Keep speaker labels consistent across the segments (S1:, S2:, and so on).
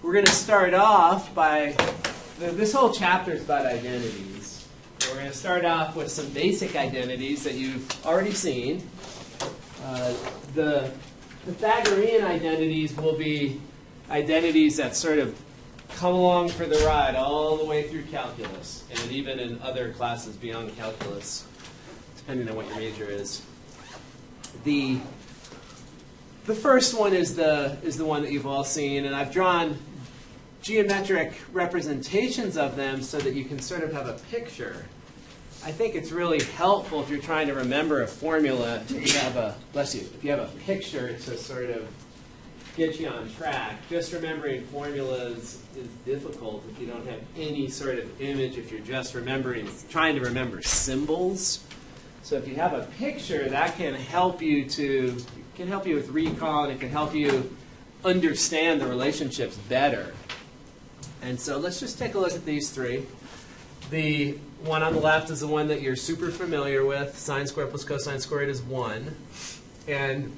S1: we're going to start off by, this whole chapter is about identities. We're going to start off with some basic identities that you've already seen. The Pythagorean identities will be identities that sort of come along for the ride all the way through calculus, and even in other classes beyond calculus, depending on what your major is. The first one is the one that you've all seen, and I've drawn geometric representations of them so that you can sort of have a picture. I think it's really helpful if you're trying to remember a formula. If you have a, bless you, if you have a picture to sort of get you on track. Just remembering formulas is difficult if you don't have any sort of image. If you're just trying to remember symbols. So if you have a picture, that can help you with recall, and it can help you understand the relationships better. And so let's just take a look at these three. The one on the left is the one that you're super familiar with. Sine squared plus cosine squared is 1. And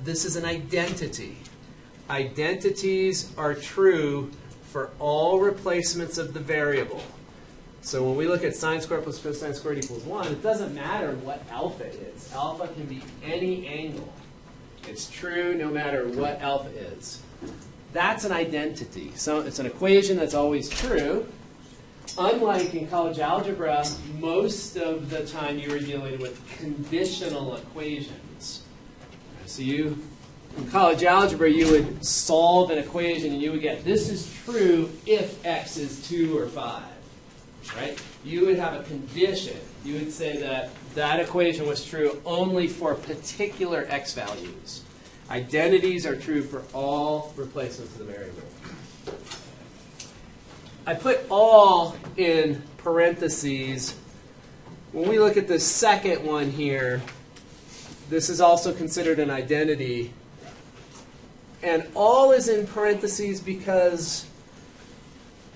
S1: this is an identity. Identities are true for all replacements of the variable. So when we look at sine squared plus cosine squared equals 1, it doesn't matter what alpha is. Alpha can be any angle. It's true no matter what alpha is. That's an identity. So it's an equation that's always true. Unlike in college algebra, most of the time you were dealing with conditional equations. So in college algebra, you would solve an equation and you would get, this is true if x is 2 or 5. Right? You would have a condition. You would say that that equation was true only for particular x values. Identities are true for all replacements of the variable. I put all in parentheses. When we look at the second one here, this is also considered an identity. And all is in parentheses because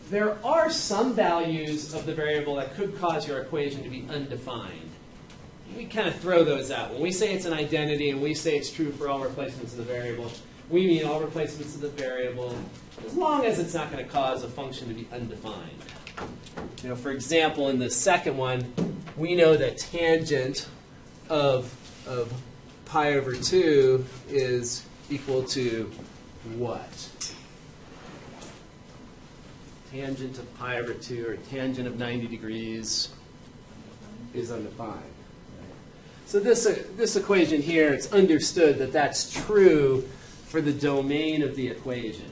S1: there are some values of the variable that could cause your equation to be undefined. We kind of throw those out. When we say it's an identity and we say it's true for all replacements of the variable, we mean all replacements of the variable as long as it's not going to cause a function to be undefined. You know, for example, in the second one, we know that tangent of pi over 2 is equal to what? Tangent of pi over 2, or tangent of 90 degrees, is undefined. So this equation here, it's understood that that's true for the domain of the equation.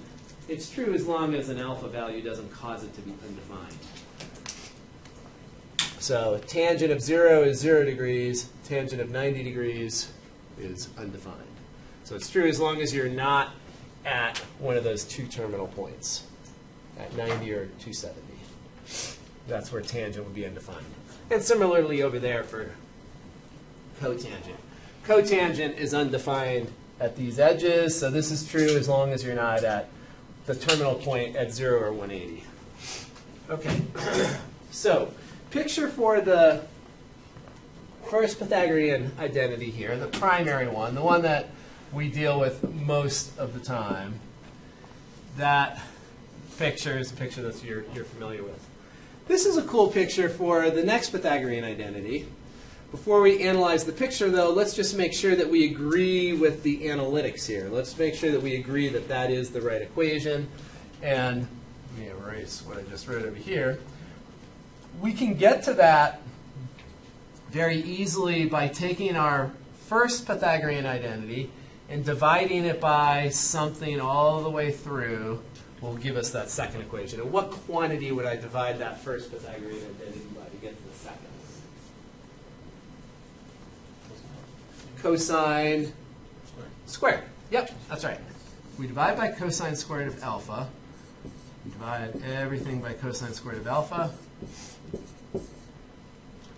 S1: It's true as long as an alpha value doesn't cause it to be undefined. So tangent of 0 is 0 degrees. Tangent of 90 degrees is undefined. So it's true as long as you're not at one of those two terminal points, at 90 or 270. That's where tangent would be undefined. And similarly over there for cotangent. Cotangent is undefined at these edges, so this is true as long as you're not at the terminal point at 0 or 180. Okay, so picture for the first Pythagorean identity here, the primary one, the one that we deal with most of the time. That picture is a picture that you're familiar with. This is a cool picture for the next Pythagorean identity. Before we analyze the picture, though, let's just make sure that we agree with the analytics here. Let's make sure that we agree that that is the right equation. And let me erase what I just wrote over here. We can get to that very easily by taking our first Pythagorean identity and dividing it by something all the way through will give us that second equation. And what quantity would I divide that first Pythagorean identity by to get to the second? Cosine squared. Yep, that's right. We divide by cosine squared of alpha. We divide everything by cosine squared of alpha.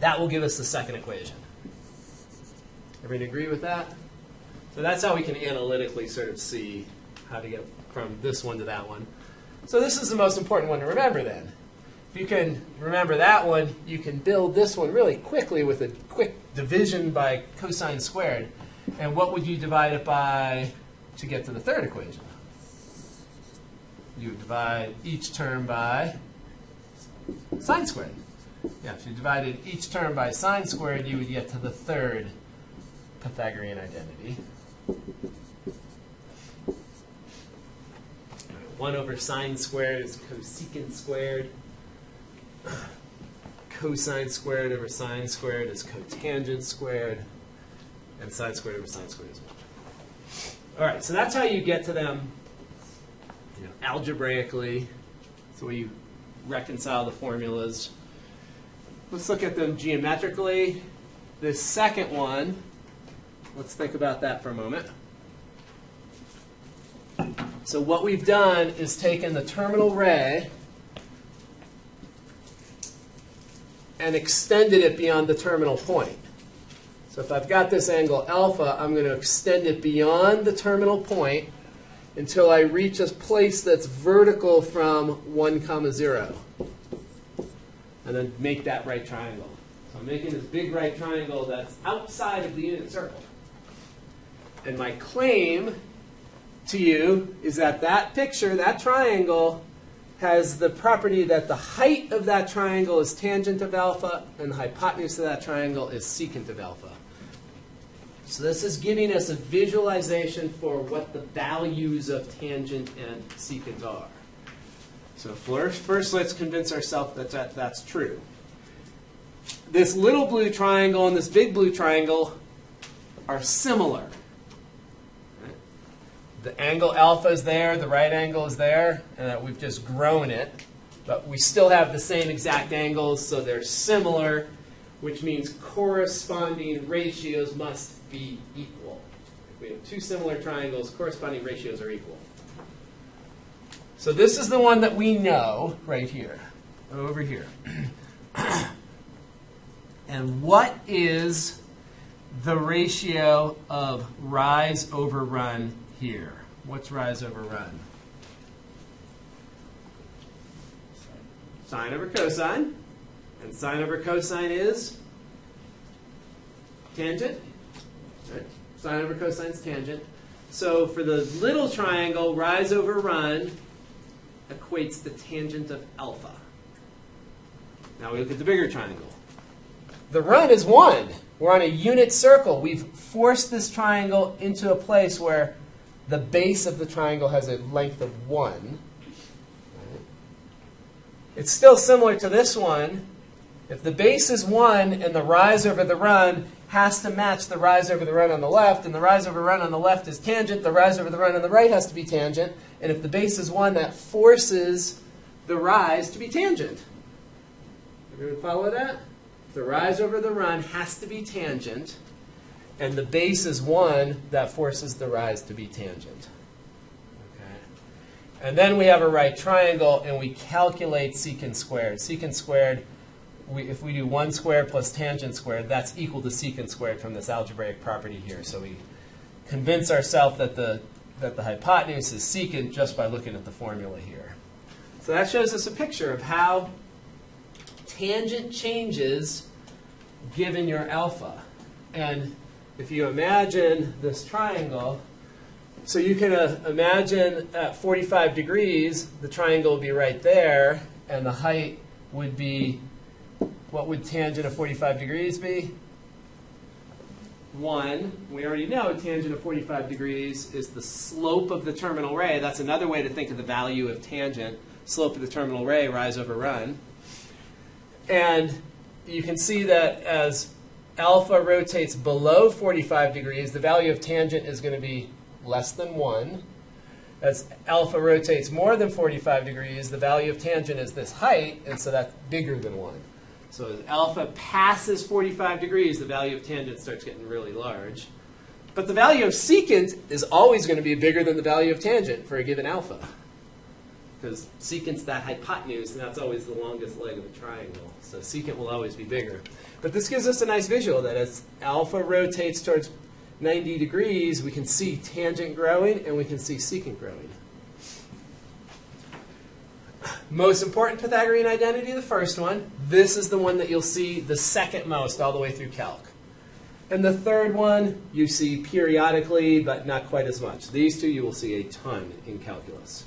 S1: That will give us the second equation. Everybody agree with that? So that's how we can analytically sort of see how to get from this one to that one. So this is the most important one to remember then. If you can remember that one, you can build this one really quickly with a quick division by cosine squared. And what would you divide it by to get to the third equation? you would divide each term by sine squared. Yeah, if you divided each term by sine squared, you would get to the third Pythagorean identity. 1 over sine squared is cosecant squared. Cosine squared over sine squared is cotangent squared. And sine squared over sine squared is 1. All right, so that's how you get to them algebraically. So you reconcile the formulas. Let's look at them geometrically. This second one, let's think about that for a moment. So what we've done is taken the terminal ray and extended it beyond the terminal point. So if I've got this angle alpha, I'm going to extend it beyond the terminal point until I reach a place that's vertical from 1, 0. And then make that right triangle. So I'm making this big right triangle that's outside of the unit circle. And my claim to you is that that picture, that triangle, has the property that the height of that triangle is tangent of alpha, and the hypotenuse of that triangle is secant of alpha. So this is giving us a visualization for what the values of tangent and secant are. So first let's convince ourselves that that's true. This little blue triangle and this big blue triangle are similar. Right? The angle alpha is there, the right angle is there, and that we've just grown it. But we still have the same exact angles, so they're similar, which means corresponding ratios must be equal. If we have two similar triangles, corresponding ratios are equal. So this is the one that we know right here, over here. And what is the ratio of rise over run here? What's rise over run? Sine over cosine. And sine over cosine is tangent. Right? Sine over cosine is tangent. So for the little triangle, rise over run equates to tangent of alpha. Now we look at the bigger triangle. The run is 1. We're on a unit circle. We've forced this triangle into a place where the base of the triangle has a length of 1. It's still similar to this one. If the base is 1 and the rise over the run has to match the rise over the run on the left, and the rise over run on the left is tangent, the rise over the run on the right has to be tangent. And if the base is 1, that forces the rise to be tangent. Everyone follow that? The rise over the run has to be tangent, and the base is 1, that forces the rise to be tangent. Okay. And then we have a right triangle, and we calculate secant squared. Secant squared, if we do 1 squared plus tangent squared, that's equal to secant squared from this algebraic property here. So we convince ourselves that the hypotenuse is secant just by looking at the formula here. So that shows us a picture of how tangent changes given your alpha. And if you imagine this triangle, so you can imagine at 45 degrees, the triangle would be right there, and the height would be, what would tangent of 45 degrees be? 1. We already know tangent of 45 degrees is the slope of the terminal ray. That's another way to think of the value of tangent. Slope of the terminal ray, rise over run. And you can see that as alpha rotates below 45 degrees, the value of tangent is going to be less than 1. As alpha rotates more than 45 degrees, the value of tangent is this height, and so that's bigger than 1. So as alpha passes 45 degrees, the value of tangent starts getting really large. But the value of secant is always going to be bigger than the value of tangent for a given alpha, because secant's that hypotenuse, and that's always the longest leg of a triangle. So secant will always be bigger. But this gives us a nice visual that as alpha rotates towards 90 degrees, we can see tangent growing, and we can see secant growing. Most important Pythagorean identity, the first one. This is the one that you'll see the second most all the way through calc. And the third one you see periodically, but not quite as much. These two you will see a ton in calculus.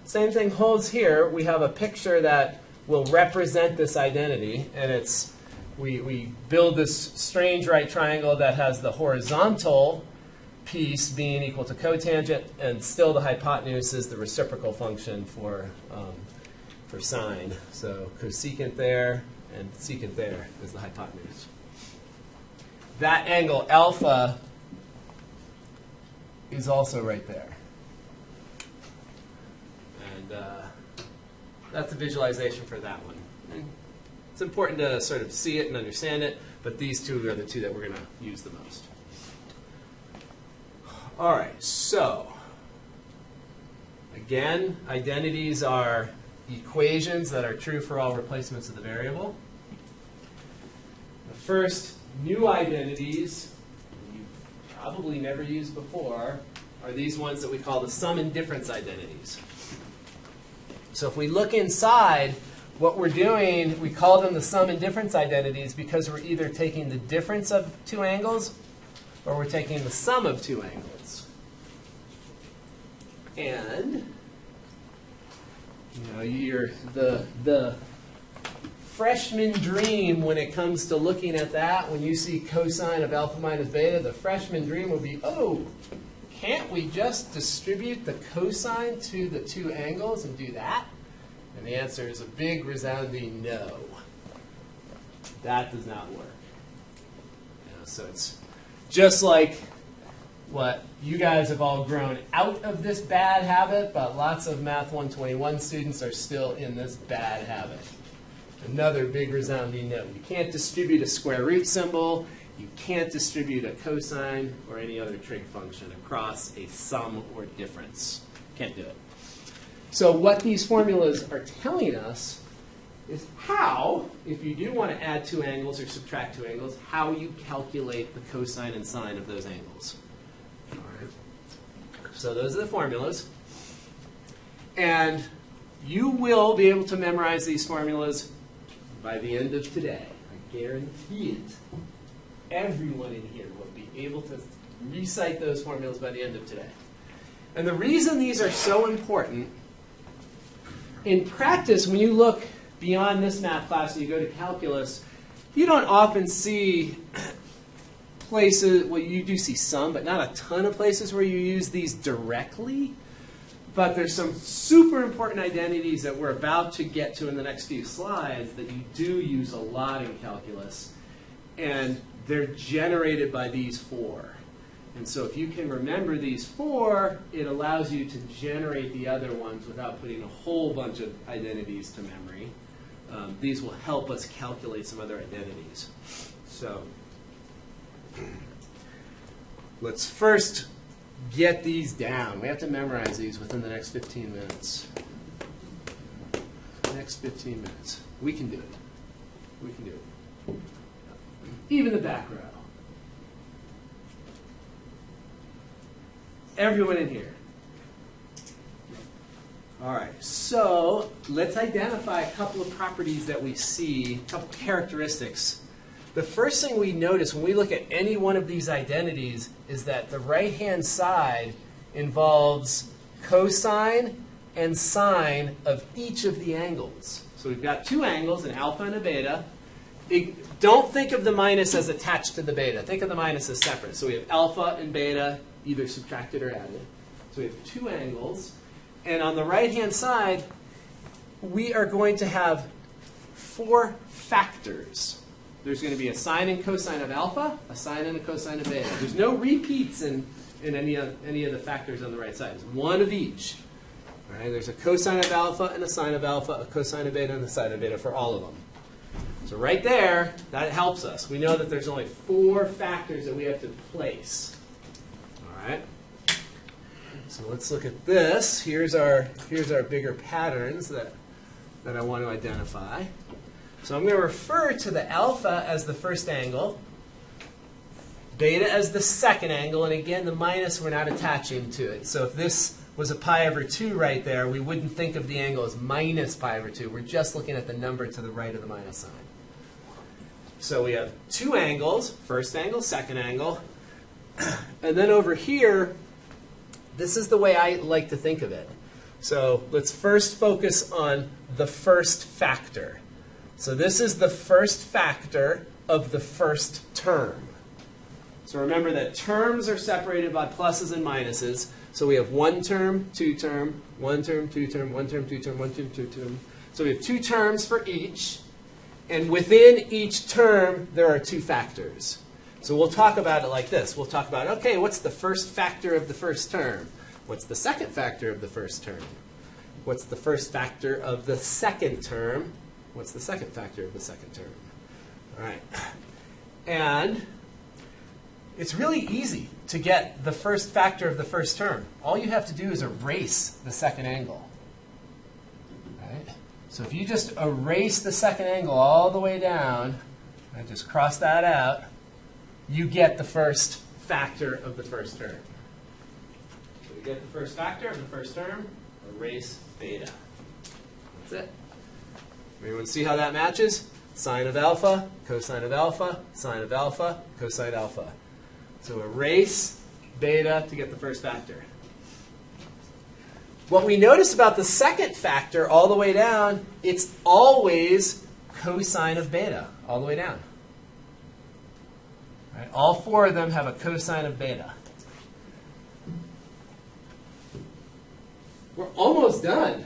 S1: same thing holds here. We have a picture that will represent this identity, and it's we build this strange right triangle that has the horizontal piece being equal to cotangent, and still the hypotenuse is the reciprocal function for sine. So cosecant there and secant there is the hypotenuse. That angle alpha is also right there. And that's a visualization for that one. And it's important to sort of see it and understand it, but these two are the two that we're going to use the most. All right, so again, identities are equations that are true for all replacements of the variable. The first new identities you've probably never used before are these ones that we call the sum and difference identities. So if we look inside, what we're doing, we call them the sum and difference identities because we're either taking the difference of two angles or we're taking the sum of two angles. And you're the freshman dream when it comes to looking at that, when you see cosine of alpha minus beta, the freshman dream will be, oh, can't we just distribute the cosine to the two angles and do that? And the answer is a big resounding no. That does not work. So it's just like what you guys have all grown out of this bad habit, but lots of Math 121 students are still in this bad habit. Another big resounding no. You can't distribute a square root symbol. You can't distribute a cosine or any other trig function across a sum or difference. Can't do it. So what these formulas are telling us is how, if you do want to add two angles or subtract two angles, how you calculate the cosine and sine of those angles. All right. So those are the formulas. And you will be able to memorize these formulas by the end of today. I guarantee it. Everyone in here will be able to recite those formulas by the end of today. And the reason these are so important, in practice, when you look beyond this math class and you go to calculus, you don't often see places, well, you do see some, but not a ton of places where you use these directly. But there's some super important identities that we're about to get to in the next few slides that you do use a lot in calculus. And they're generated by these four. And so if you can remember these four, it allows you to generate the other ones without putting a whole bunch of identities to memory. These will help us calculate some other identities. So let's first get these down. We have to memorize these within the next 15 minutes. Next 15 minutes. We can do it. We can do it. Even the back row. Everyone in here. All right, so let's identify a couple of properties that we see, a couple characteristics. The first thing we notice when we look at any one of these identities is that the right-hand side involves cosine and sine of each of the angles. So we've got two angles, an alpha and a beta. Don't think of the minus as attached to the beta. Think of the minus as separate. So we have alpha and beta, either subtracted or added. So we have two angles. And on the right-hand side, we are going to have four factors. There's going to be a sine and cosine of alpha, a sine and a cosine of beta. There's no repeats in any of the factors on the right side. It's one of each. All right, there's a cosine of alpha and a sine of alpha, a cosine of beta, and a sine of beta for all of them. So right there, that helps us. We know that there's only four factors that we have to place. All right. So let's look at this. Here's our bigger patterns that I want to identify. So I'm going to refer to the alpha as the first angle, beta as the second angle, and again, the minus we're not attaching to it. So if this was a pi over 2 right there, we wouldn't think of the angle as minus pi over 2. We're just looking at the number to the right of the minus sign. So we have two angles, first angle, second angle. And then over here, this is the way I like to think of it. So let's first focus on the first factor. So this is the first factor of the first term. So remember that terms are separated by pluses and minuses. So we have one term, two term, one term, two term, one term, two term, one term, two term. So we have two terms for each. And within each term, there are two factors. So we'll talk about it like this. We'll talk about, okay, what's the first factor of the first term? What's the second factor of the first term? What's the first factor of the second term? What's the second factor of the second term? All right. And it's really easy to get the first factor of the first term. All you have to do is erase the second angle. Right? So if you just erase the second angle all the way down, and just cross that out, you get the first factor of the first term. So you get the first factor of the first term, erase beta. That's it. Everyone see how that matches? Sine of alpha, cosine of alpha, sine of alpha, cosine alpha. So erase beta to get the first factor. What we notice about the second factor all the way down, it's always cosine of beta all the way down. Right? All four of them have a cosine of beta. We're almost done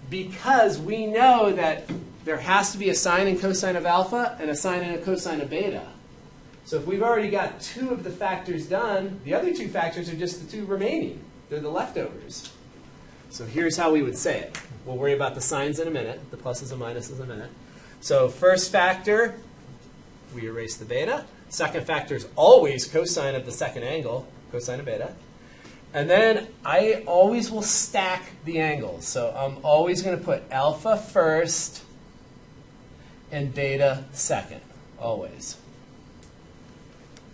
S1: because we know that there has to be a sine and cosine of alpha and a sine and a cosine of beta. So if we've already got two of the factors done, the other two factors are just the two remaining. They're the leftovers. So here's how we would say it. We'll worry about the signs in a minute, the pluses and minuses in a minute. So first factor, we erase the beta. Second factor is always cosine of the second angle, cosine of beta. And then I always will stack the angles. So I'm always going to put alpha first and beta second, always.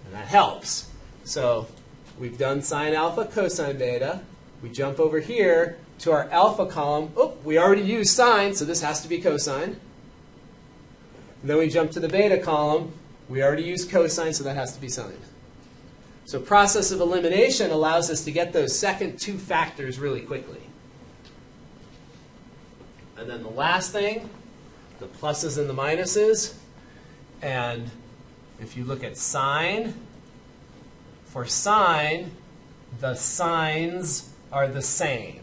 S1: And that helps. So we've done sine alpha, cosine beta. We jump over here to our alpha column. Oh, we already used sine, so this has to be cosine. And then we jump to the beta column. We already used cosine, so that has to be sine. So process of elimination allows us to get those second two factors really quickly. And then the last thing, the pluses and the minuses. And if you look at sine, for sine, the signs are the same.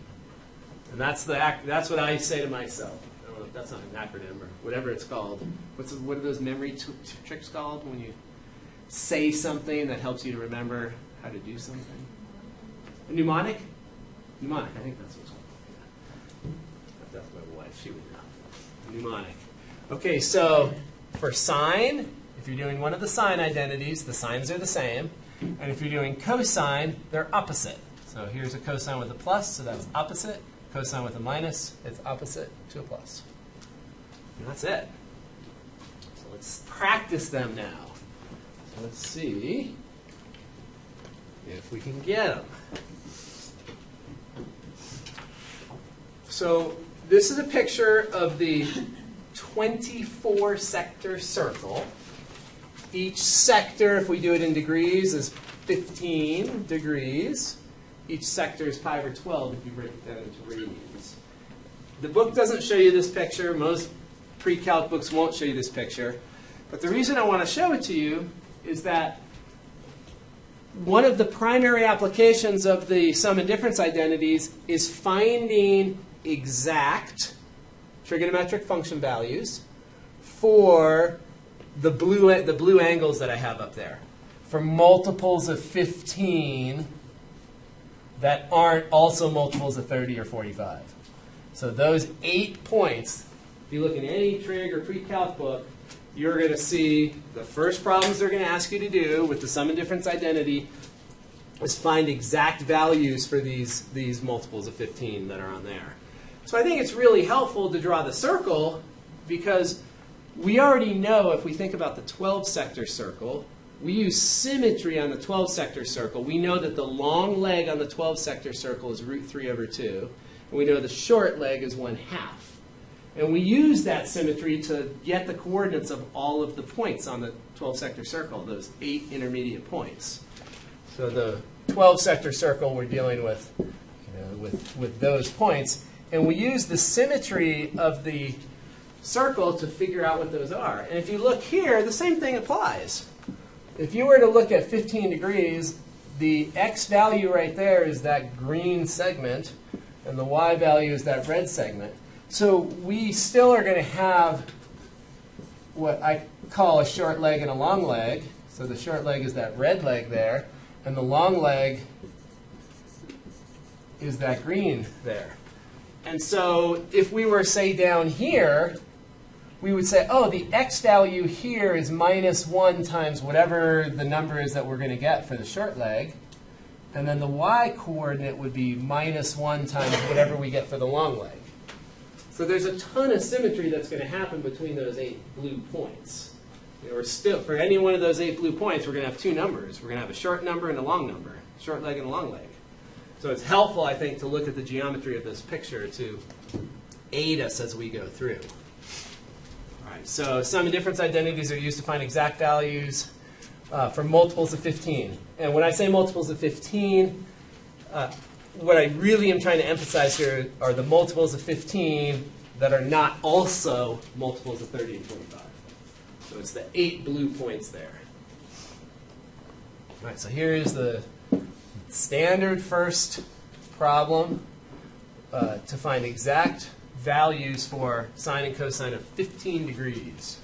S1: And that's what I say to myself. I don't know if that's not an acronym or whatever it's called. What are those memory tricks called when you say something that helps you to remember how to do something? A mnemonic? Mnemonic, I think that's what it's called. That's my wife, she would know. Mnemonic. Okay, so for sine, if you're doing one of the sine identities, the signs are the same. And if you're doing cosine, they're opposite. So here's a cosine with a plus, so that's opposite. Cosine with a minus, it's opposite to a plus. And that's it. So let's practice them now. So let's see if we can get them. So this is a picture of the 24-sector circle. Each sector, if we do it in degrees, is 15 degrees. Each sector is pi over 12 if you break it down into radians. The book doesn't show you this picture. Most pre-calc books won't show you this picture. But the reason I want to show it to you is that one of the primary applications of the sum and difference identities is finding exact trigonometric function values for the blue angles that I have up there, for multiples of 15 that aren't also multiples of 30 or 45. So those 8 points, if you look in any trig or pre-calc book, you're going to see the first problems they're going to ask you to do with the sum and difference identity is find exact values for these multiples of 15 that are on there. So I think it's really helpful to draw the circle because we already know, if we think about the 12-sector circle, we use symmetry on the 12-sector circle. We know that the long leg on the 12-sector circle is root 3 over 2. And we know the short leg is 1/2. And we use that symmetry to get the coordinates of all of the points on the 12-sector circle, those 8 intermediate points. So the 12-sector circle we're dealing with, you can with those points. And we use the symmetry of the circle to figure out what those are. And if you look here, the same thing applies. If you were to look at 15 degrees, the x value right there is that green segment, and the y value is that red segment. So we still are going to have what I call a short leg and a long leg. So the short leg is that red leg there, and the long leg is that green there. And so if we were, say, down here, we would say, oh, the x value here is -1 times whatever the number is that we're going to get for the short leg. And then the y coordinate would be -1 times whatever we get for the long leg. So there's a ton of symmetry that's going to happen between those 8 blue points. We're still, for any one of those 8 blue points, we're going to have 2 numbers. We're going to have a short number and a long number, short leg and a long leg. So it's helpful, I think, to look at the geometry of this picture to aid us as we go through. All right, so sum and difference identities are used to find exact values for multiples of 15. And when I say multiples of 15, what I really am trying to emphasize here are the multiples of 15 that are not also multiples of 30 and 25. So it's the 8 blue points there. All right, so here is the standard first problem to find exact values for sine and cosine of 15 degrees.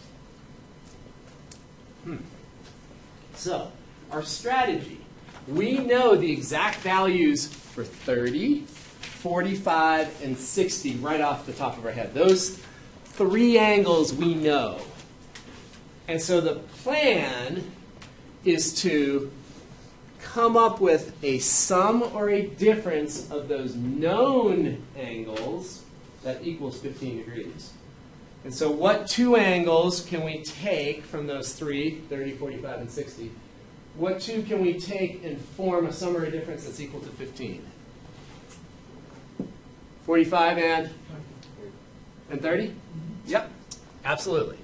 S1: So our strategy. We know the exact values for 30, 45, and 60 right off the top of our head. Those 3 angles we know. And so the plan is to come up with a sum or a difference of those known angles that equals 15 degrees. And so what 2 angles can we take from those 3, 30, 45, and 60? What 2 can we take and form a sum or a difference that's equal to 15? 45 and 30? Yep, absolutely.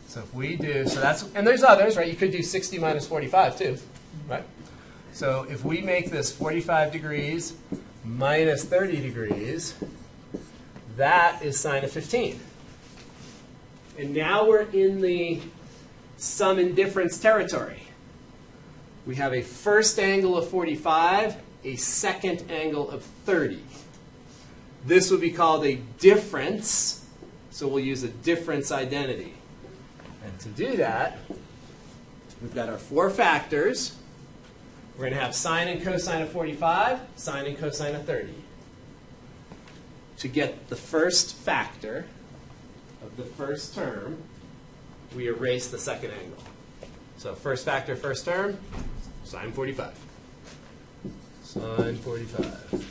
S1: So if we do, so that's, and there's others, right? You could do 60 minus 45 too, right? So if we make this 45 degrees minus 30 degrees, that is sine of 15. And now we're in the sum and difference territory. We have a first angle of 45, a second angle of 30. This would be called a difference, so we'll use a difference identity. And to do that, we've got our 4 factors. We're going to have sine and cosine of 45, sine and cosine of 30. To get the first factor of the first term, we erase the second angle. So first factor, first term, sine 45. Sine 45.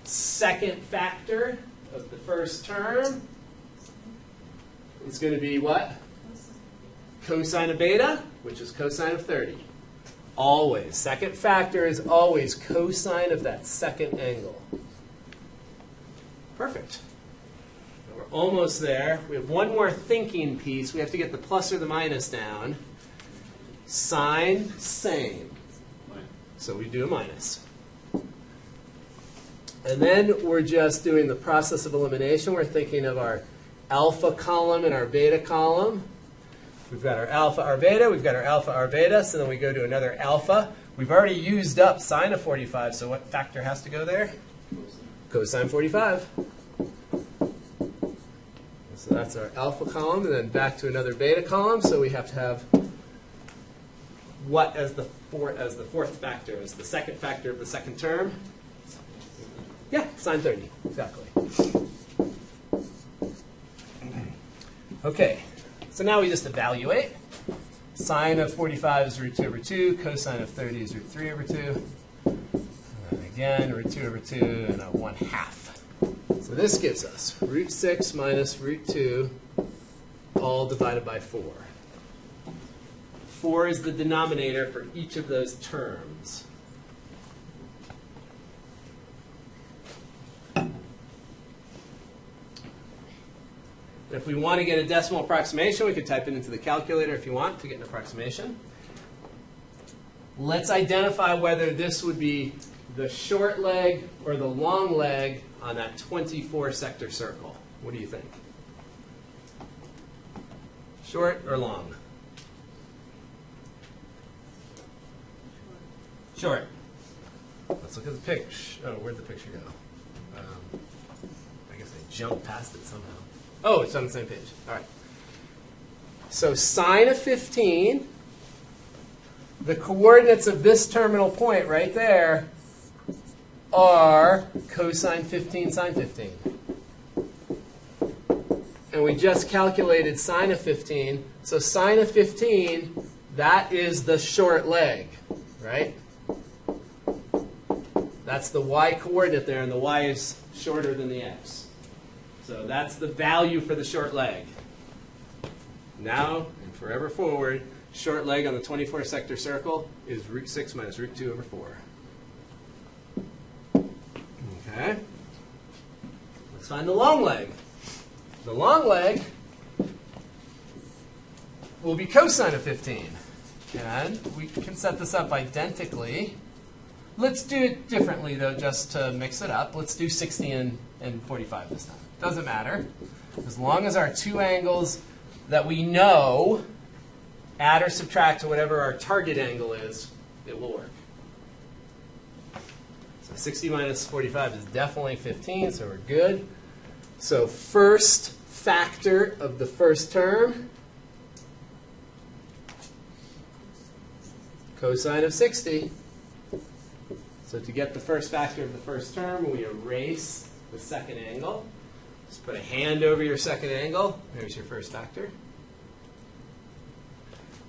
S1: Second factor of the first term is going to be what? Cosine of beta, which is cosine of 30. Always. Second factor is always cosine of that second angle. Perfect. We're almost there. We have one more thinking piece. We have to get the plus or the minus down. Sine, same. So we do a minus. And then we're just doing the process of elimination. We're thinking of our alpha column and our beta column. We've got our alpha, our beta. We've got our alpha, our beta. So then we go to another alpha. We've already used up sine of 45. So what factor has to go there? Cosine 45. So that's our alpha column. And then back to another beta column. So we have to have what as the fourth factor, as the second factor of the second term? Yeah, sine 30. Exactly. Okay. So now we just evaluate. Sine of 45 is root 2 over 2. Cosine of 30 is root 3 over 2. And again, root 2 over 2 and a 1/2. So this gives us root 6 minus root 2 all divided by 4. 4 is the denominator for each of those terms. If we want to get a decimal approximation, we could type it into the calculator if you want to get an approximation. let's identify whether this would be the short leg or the long leg on that 24-sector circle. What do you think? Short or long? Short. Let's look at the picture. Oh, where'd the picture go? I guess I jumped past it somehow. Oh, it's on the same page. All right. So sine of 15, the coordinates of this terminal point right there are cosine 15, sine 15. And we just calculated sine of 15. So sine of 15, that is the short leg, right? That's the y coordinate there, and the y is shorter than the x. So that's the value for the short leg. Now, and forever forward, short leg on the 24-sector circle is root 6 minus root 2 over 4. Okay. Let's find the long leg. The long leg will be cosine of 15. And we can set this up identically. Let's do it differently, though, just to mix it up. Let's do 60 and 45 this time. Doesn't matter. As long as our two angles that we know add or subtract to whatever our target angle is, it will work. So 60 minus 45 is definitely 15, so we're good. So first factor of the first term, cosine of 60. So to get the first factor of the first term, we erase the second angle. Just put a hand over your second angle. There's your first factor.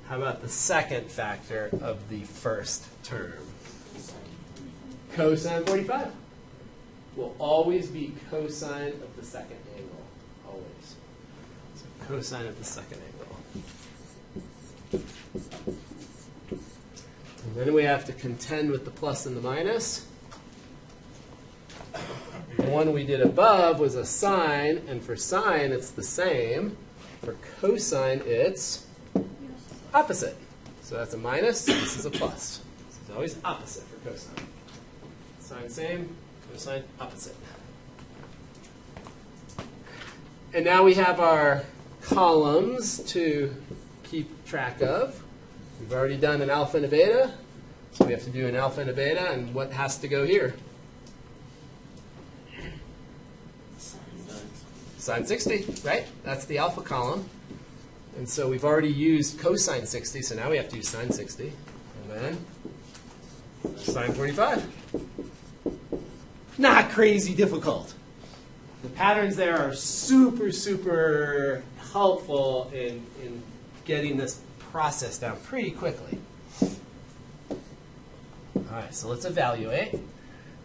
S1: How about the second factor of the first term? Cosine 45 will always be cosine of the second angle. Always. So cosine of the second angle. And then we have to contend with the plus and the minus. The one we did above was a sine, and for sine it's the same. For cosine it's opposite. So that's a minus, this is a plus. This is always opposite for cosine. Sine same, cosine opposite. And now we have our columns to keep track of. We've already done an alpha and a beta, so we have to do an alpha and a beta, and what has to go here? Sine 60, right? That's the alpha column. And so we've already used cosine 60, so now we have to use sine 60. And then sine 45. Not crazy difficult. The patterns there are super, super helpful in getting this process down pretty quickly. All right, so let's evaluate.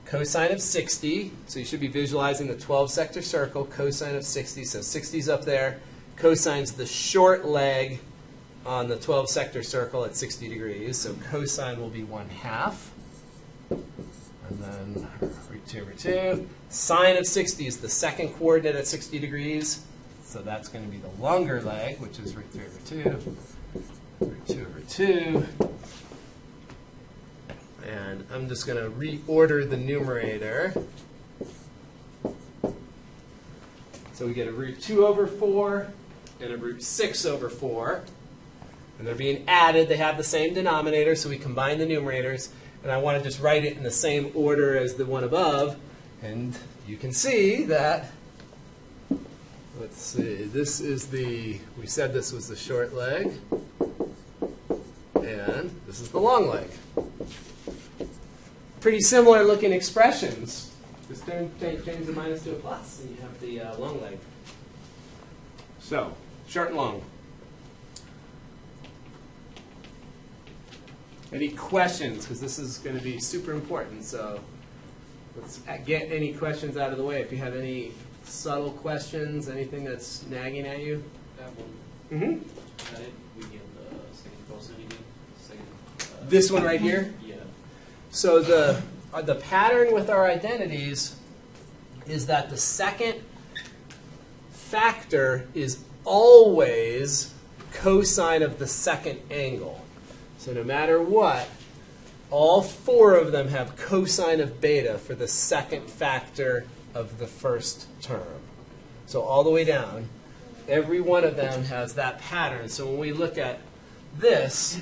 S1: Cosine of 60, so you should be visualizing the 12-sector circle, cosine of 60, so 60's up there. Cosine's the short leg on the 12-sector circle at 60 degrees, so cosine will be 1/2. And then root 2 over 2. Sine of 60 is the second coordinate at 60 degrees, so that's going to be the longer leg, which is root 3 over 2. Root 2 over 2. And I'm just going to reorder the numerator. So we get a root 2 over 4 and a root 6 over 4. And they're being added. They have the same denominator, so we combine the numerators. And I want to just write it in the same order as the one above. And you can see that, let's see, this is the, we said this was the short leg. And this is the long leg. Pretty similar looking expressions. Just change the minus to a plus, and you have the long leg. So, short and long. Any questions? Because this is going to be super important. So, let's get any questions out of the way. If you have any subtle questions, anything that's nagging at you.
S2: That one.
S1: Mm-hmm.
S2: That it? We get the second cosine again? Second,
S1: This one right here?
S2: Yeah.
S1: So the pattern with our identities is that the second factor is always cosine of the second angle. So no matter what, all four of them have cosine of beta for the second factor of the first term. So all the way down, every one of them has that pattern. So when we look at this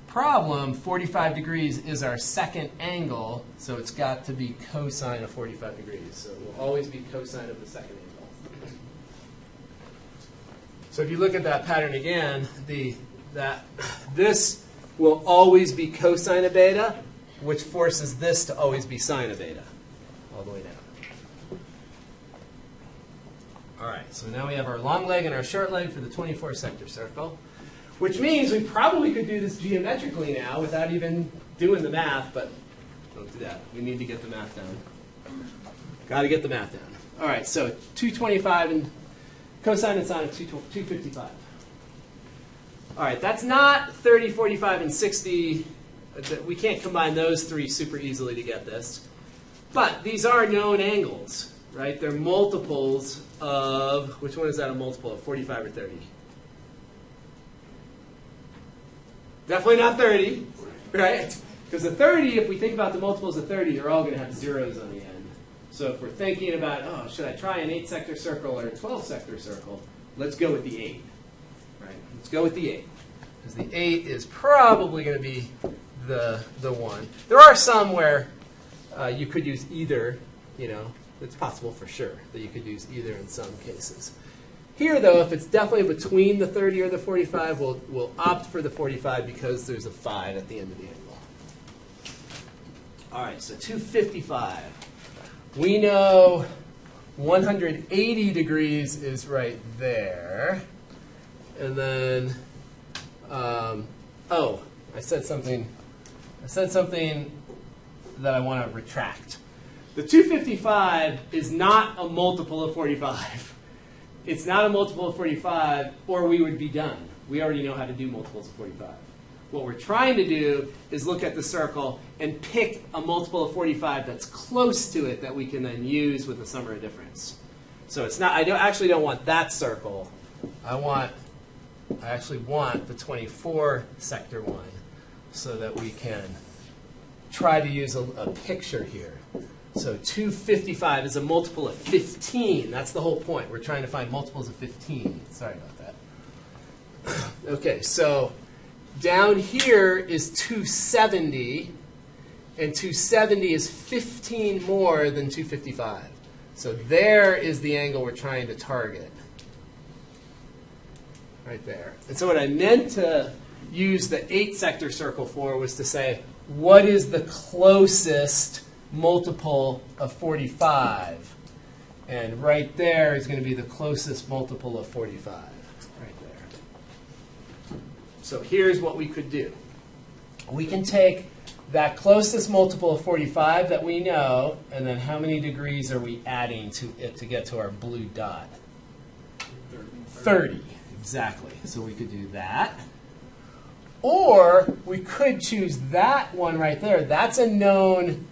S1: problem, 45 degrees is our second angle, so it's got to be cosine of 45 degrees. So it will always be cosine of the second angle. So if you look at that pattern again, this will always be cosine of beta, which forces this to always be sine of beta, all the way down. All right, so now we have our long leg and our short leg for the 24-sector circle, which means we probably could do this geometrically now without even doing the math, but don't do that. We need to get the math down. Got to get the math down. All right, so 225 and cosine and sine of 255. All right, that's not 30, 45, and 60. We can't combine those three super easily to get this. But these are known angles, right? They're multiples of, which one is that a multiple of, 45 or 30? Definitely not 30, right? Because the 30, if we think about the multiples of 30, they're all going to have zeros on the end. So if we're thinking about, oh, should I try an 8-sector circle or a 12-sector circle, let's go with the 8. Right? Let's go with the 8. Because the 8 is probably going to be the one. There are some where you could use either, you know. It's possible for sure that you could use either in some cases. Here, though, if it's definitely between the 30 or the 45, we'll opt for the 45 because there's a 5 at the end of the angle. All right, so 255. We know 180 degrees is right there. And then, oh, I said something that I want to retract. The 255 is not a multiple of 45. It's not a multiple of 45, or we would be done. We already know how to do multiples of 45. What we're trying to do is look at the circle and pick a multiple of 45 that's close to it that we can then use with the sum or difference. So it's not. I actually don't want that circle. I actually want the 24-sector one, so that we can try to use a picture here. So 255 is a multiple of 15. That's the whole point. We're trying to find multiples of 15. Sorry about that. Okay, so down here is 270, and 270 is 15 more than 255. So there is the angle we're trying to target. Right there. And so what I meant to use the 8-sector circle for was to say, what is the closest multiple of 45? And right there is going to be the closest multiple of 45. Right there. So here's what we could do. We can take that closest multiple of 45 that we know, and then how many degrees are we adding to it to get to our blue dot? 30. Exactly. So we could do that. Or we could choose that one right there. That's a known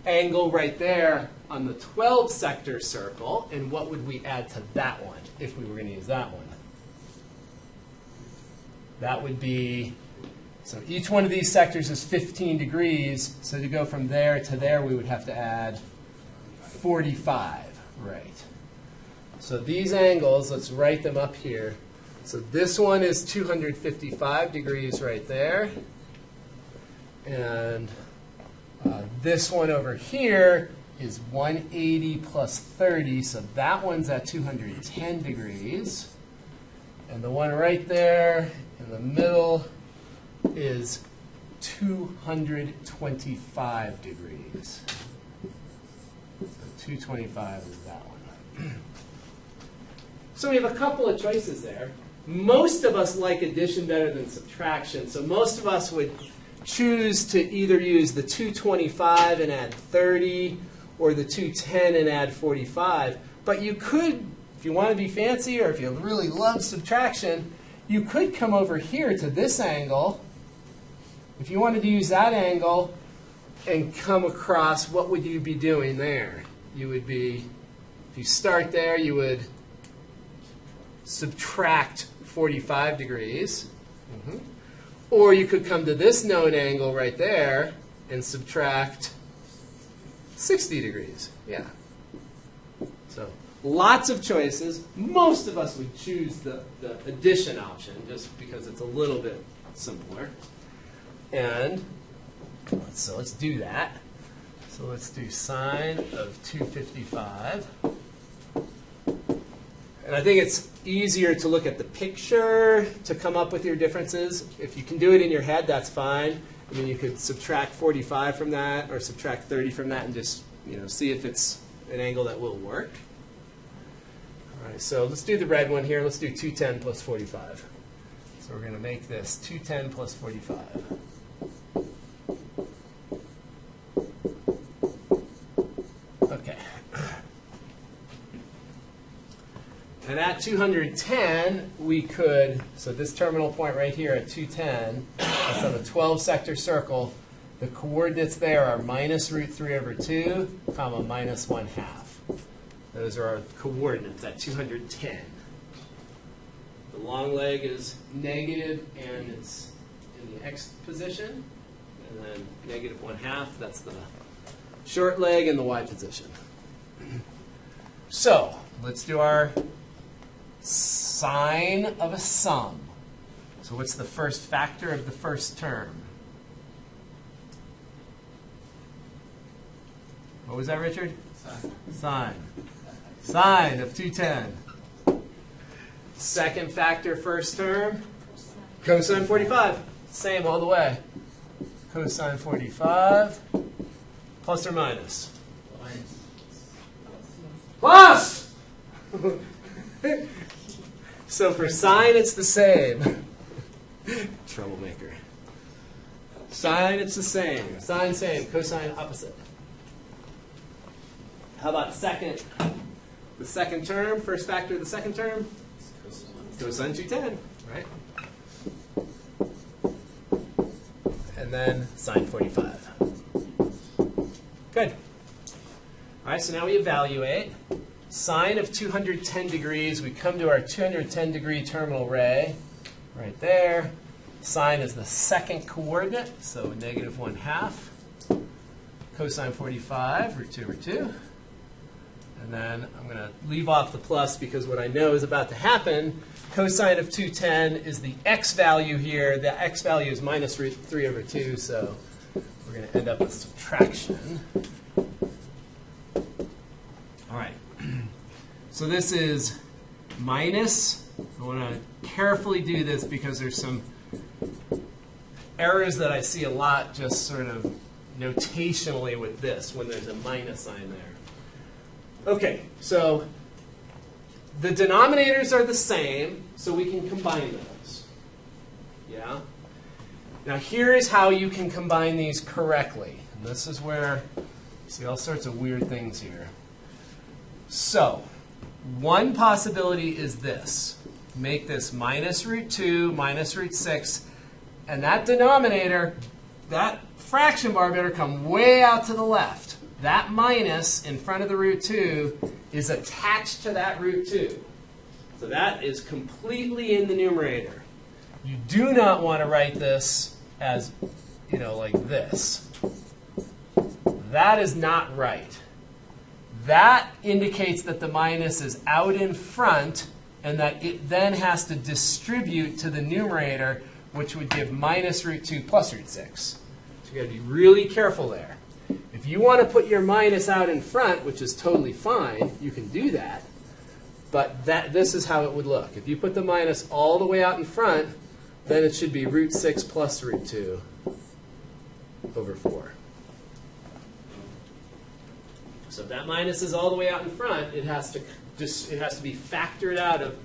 S1: angle right there on the 12-sector circle. And what would we add to that one if we were going to use that one? That would be, so each one of these sectors is 15 degrees. So to go from there to there, we would have to add 45. Right. So these angles, let's write them up here. So this one is 255 degrees right there. And this one over here is 180 plus 30. So that one's at 210 degrees. And the one right there in the middle is 225 degrees. So 225 is that one. So we have a couple of choices there. Most of us like addition better than subtraction. So most of us would choose to either use the 225 and add 30 or the 210 and add 45. But you could, if you want to be fancy or if you really love subtraction, you could come over here to this angle. If you wanted to use that angle and come across, what would you be doing there? You would be, if you start there, you would subtract 45 degrees. Or you could come to this known angle right there and subtract 60 degrees. Yeah. So lots of choices. Most of us would choose the addition option just because it's a little bit simpler. And so let's do that. So let's do sine of 255. And I think it's easier to look at the picture to come up with your differences. If you can do it in your head, that's fine. I mean, you could subtract 45 from that or subtract 30 from that and just see if it's an angle that will work. All right, so let's do the red one here. Let's do 210 plus 45. So we're going to make this 210 plus 45. Okay. And at 210, we could, so this terminal point right here at 210, that's on a 12-sector circle. The coordinates there are minus root 3 over 2, comma, minus 1/2. Those are our coordinates at 210. The long leg is negative, and it's in the x position. And then negative 1/2, that's the short leg in the y position. So let's do our sine of a sum. So what's the first factor of the first term? What was that, Richard? Sine. Sine of 210. Second factor, first term? Cosine 45. Same all the way. Cosine 45. Plus or minus? Plus! So for sine, it's the same. Troublemaker. Sine, it's the same. Sine, same. Cosine, opposite. How about second? The second term, first factor of the second term? Cosine 210, right? And then sine 45. Good. All right, so now we evaluate. Sine of 210 degrees, we come to our 210 degree terminal ray right there. Sine is the second coordinate, so negative 1/2. Cosine 45, root 2 over 2. And then I'm going to leave off the plus because what I know is about to happen. Cosine of 210 is the x value here. The x value is minus root 3 over 2, so we're going to end up with subtraction. All right. So this is minus. I want to carefully do this because there's some errors that I see a lot just sort of notationally with this when there's a minus sign there. Okay, so the denominators are the same, so we can combine those. Yeah? Now here is how you can combine these correctly. And this is where you see all sorts of weird things here. So, one possibility is this. Make this minus root 2, minus root 6, and that denominator, that fraction bar better come way out to the left. That minus in front of the root 2 is attached to that root 2. So that is completely in the numerator. You do not want to write this as, like this. That is not right. That indicates that the minus is out in front and that it then has to distribute to the numerator, which would give minus root 2 plus root 6. So you've got to be really careful there. If you want to put your minus out in front, which is totally fine, you can do that. But this is how it would look. If you put the minus all the way out in front, then it should be root 6 plus root 2 over 4. So if that minus is all the way out in front, it has to be factored out of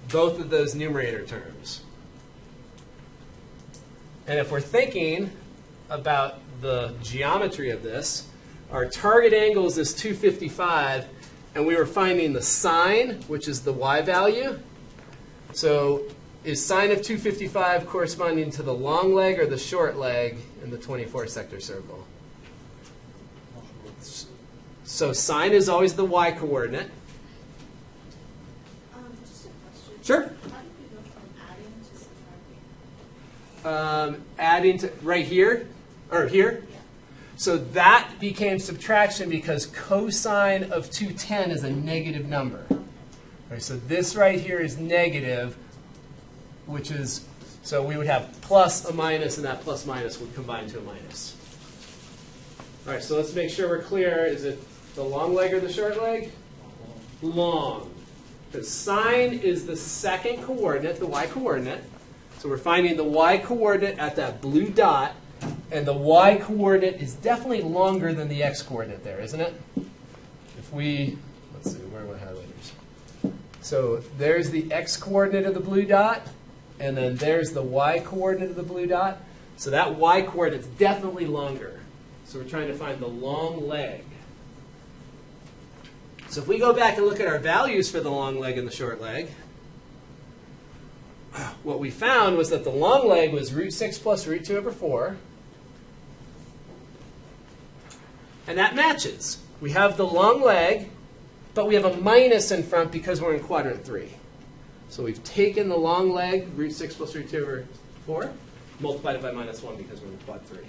S1: both of those numerator terms. And if we're thinking about the geometry of this, our target angles is 255, and we were finding the sine, which is the y value. So is sine of 255 corresponding to the long leg or the short leg in the 24-sector circle? So sine is always the y coordinate.
S3: Just a question.
S1: Sure.
S3: How do we go from adding to subtracting?
S1: adding to right here, or here. So that became subtraction because cosine of 210 is a negative number. All right, so this right here is negative, which is, so we would have plus a minus, and that plus minus would combine to a minus. All right, so let's make sure we're clear. Is it the long leg or the short leg? Long. Because sine is the second coordinate, the y-coordinate. So we're finding the y-coordinate at that blue dot. And the y-coordinate is definitely longer than the x-coordinate there, isn't it? If we, let's see, where are my highlighters? So there's the x-coordinate of the blue dot, and then there's the y-coordinate of the blue dot. So that y-coordinate is definitely longer. So we're trying to find the long leg. So if we go back and look at our values for the long leg and the short leg, what we found was that the long leg was root 6 plus root 2 over 4. And that matches. We have the long leg, but we have a minus in front because we're in quadrant 3. So we've taken the long leg, root 6 plus root 2 over 4, multiplied it by minus 1 because we're in quad 3. All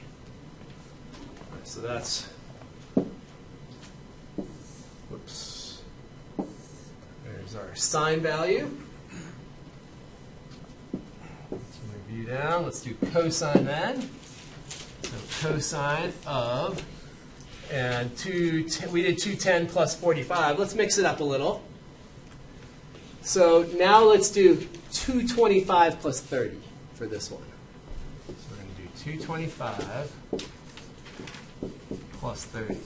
S1: right, so that's, whoops, there's our sine value. Let's review down. Let's do cosine then. So cosine of, and we did 210 plus 45. Let's mix it up a little. So now let's do 225 plus 30 for this one. So we're going to do 225 plus 30.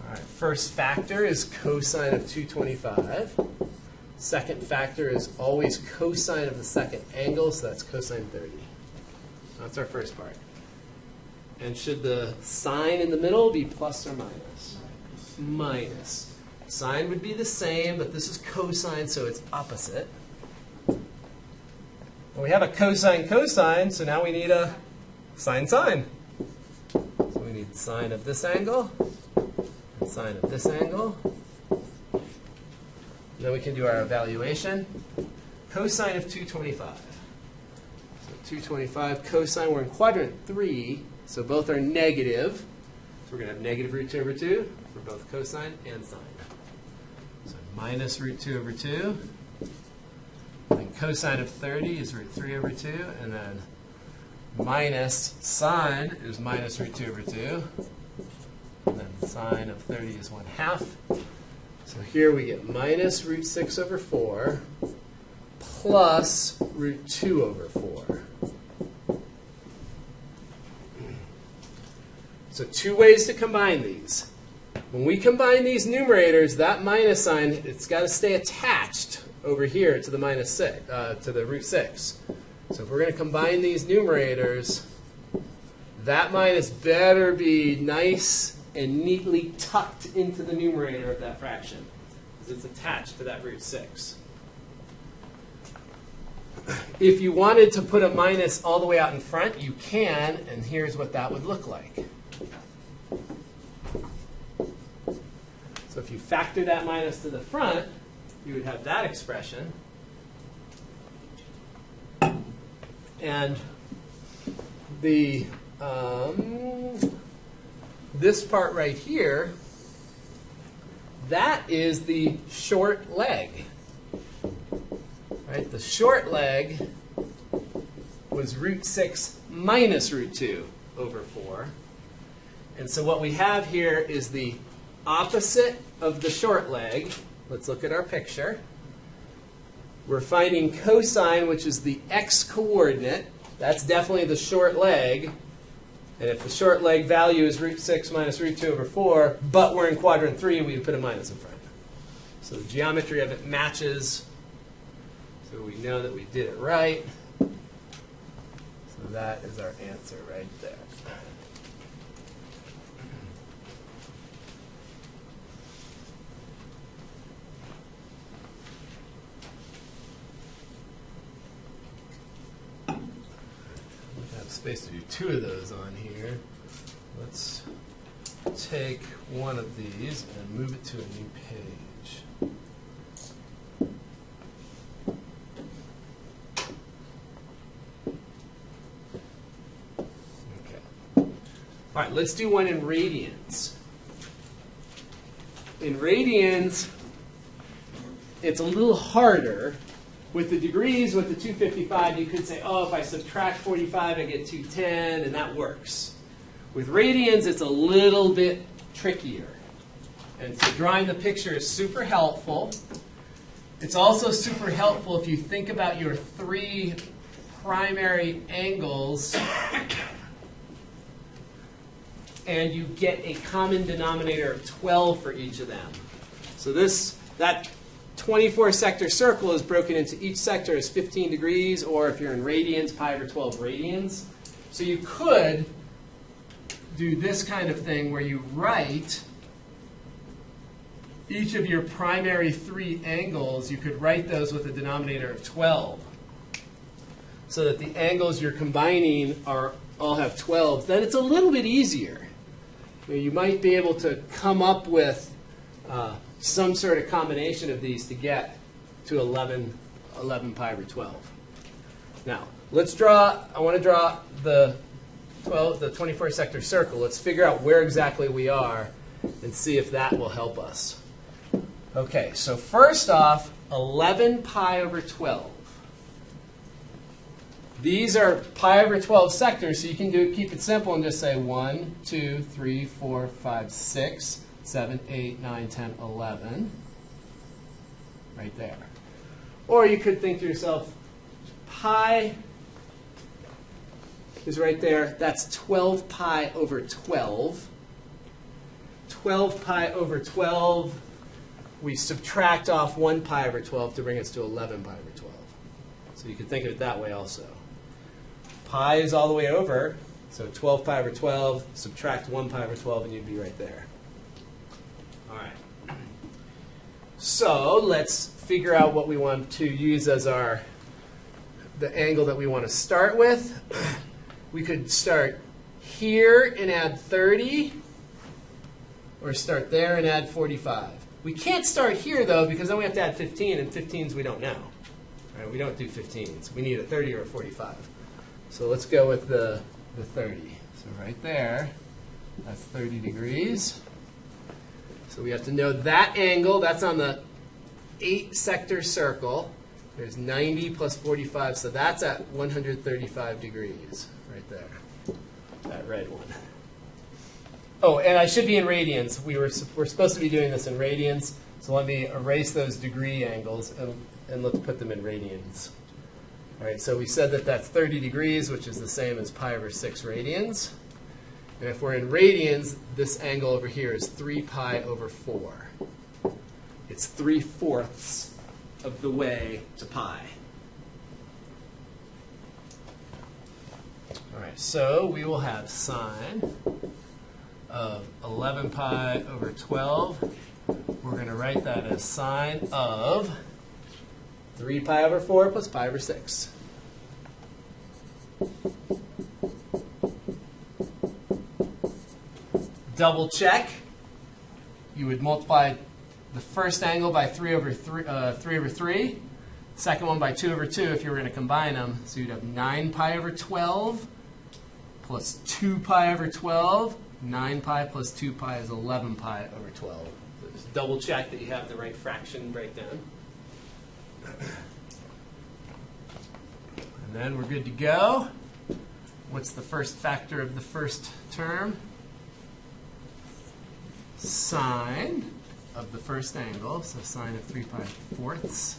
S1: All right, first factor is cosine of 225. Second factor is always cosine of the second angle, so that's cosine 30. That's our first part. And should the sign in the middle be plus or minus? Minus. Sine would be the same, but this is cosine, so it's opposite. Well, we have a cosine cosine, so now we need a sine sine. So we need sine of this angle and sine of this angle. And then we can do our evaluation. Cosine of 225. So 225 cosine, we're in quadrant 3. So both are negative. So we're going to have negative root 2 over 2 for both cosine and sine. So minus root 2 over 2. And cosine of 30 is root 3 over 2. And then minus sine is minus root 2 over 2. And then sine of 30 is 1/2. So here we get minus root 6 over 4 plus root 2 over 4. So two ways to combine these. When we combine these numerators, that minus sign, it's got to stay attached over here to the minus 6, to the root 6. So if we're going to combine these numerators, that minus better be nice and neatly tucked into the numerator of that fraction, because it's attached to that root 6. If you wanted to put a minus all the way out in front, you can, and here's what that would look like. So if you factor that minus to the front, you would have that expression. And the this part right here, that is the short leg. Right? The short leg was root 6 minus root 2 over 4. And so what we have here is the opposite of the short leg. Let's look at our picture. We're finding cosine, which is the x-coordinate. That's definitely the short leg. And if the short leg value is root 6 minus root 2 over 4, but we're in quadrant 3, we would put a minus in front. So the geometry of it matches. So we know that we did it right. So that is our answer right there. Space to do two of those on here. Let's take one of these and move it to a new page. All right, let's do one in radians. In radians, it's a little harder. With the degrees, with the 255, you could say, oh, if I subtract 45, I get 210, and that works. With radians, it's a little bit trickier. And so drawing the picture is super helpful. It's also super helpful if you think about your three primary angles and you get a common denominator of 12 for each of them. So that 24-sector circle is broken into each sector as 15 degrees, or if you're in radians, pi over 12 radians. So you could do this kind of thing where you write each of your primary three angles, you could write those with a denominator of 12. So that the angles you're combining all have 12. Then it's a little bit easier. You might be able to come up with some sort of combination of these to get to 11 pi over 12. Now, I want to draw the 24-sector circle. Let's figure out where exactly we are and see if that will help us. Okay, so first off, 11 pi over 12. These are pi over 12 sectors, so you can keep it simple and just say 1, 2, 3, 4, 5, 6, 7, 8, 9, 10, 11. Right there. Or you could think to yourself, pi is right there. That's 12 pi over 12. 12 pi over 12, we subtract off 1 pi over 12 to bring us to 11 pi over 12. So you can think of it that way also. Pi is all the way over, so 12 pi over 12, subtract 1 pi over 12, and you'd be right there. All right. So let's figure out what we want to use as the angle that we want to start with. We could start here and add 30, or start there and add 45. We can't start here, though, because then we have to add 15, and 15s we don't know. Right? We don't do 15s. We need a 30 or a 45. So let's go with the 30. So right there, that's 30 degrees. So we have to know that angle. That's on the 8-sector circle. There's 90 plus 45, so that's at 135 degrees right there, that red one. Oh, and I should be in radians. We're supposed to be doing this in radians, so let me erase those degree angles and let's put them in radians. All right, so we said that that's 30 degrees, which is the same as pi over 6 radians. And if we're in radians, this angle over here is 3 pi over 4. It's 3/4 of the way to pi. All right, so we will have sine of 11 pi over 12. We're going to write that as sine of 3 pi over 4 plus pi over 6. Double check. You would multiply the first angle by 3 over 3, second one by 2 over 2 if you were going to combine them. So you'd have 9 pi over 12 plus 2 pi over 12. 9 pi plus 2 pi is 11 pi over 12. So just double check that you have the right fraction breakdown. And then we're good to go. What's the first factor of the first term? Sine of the first angle, so sine of 3 pi 4ths.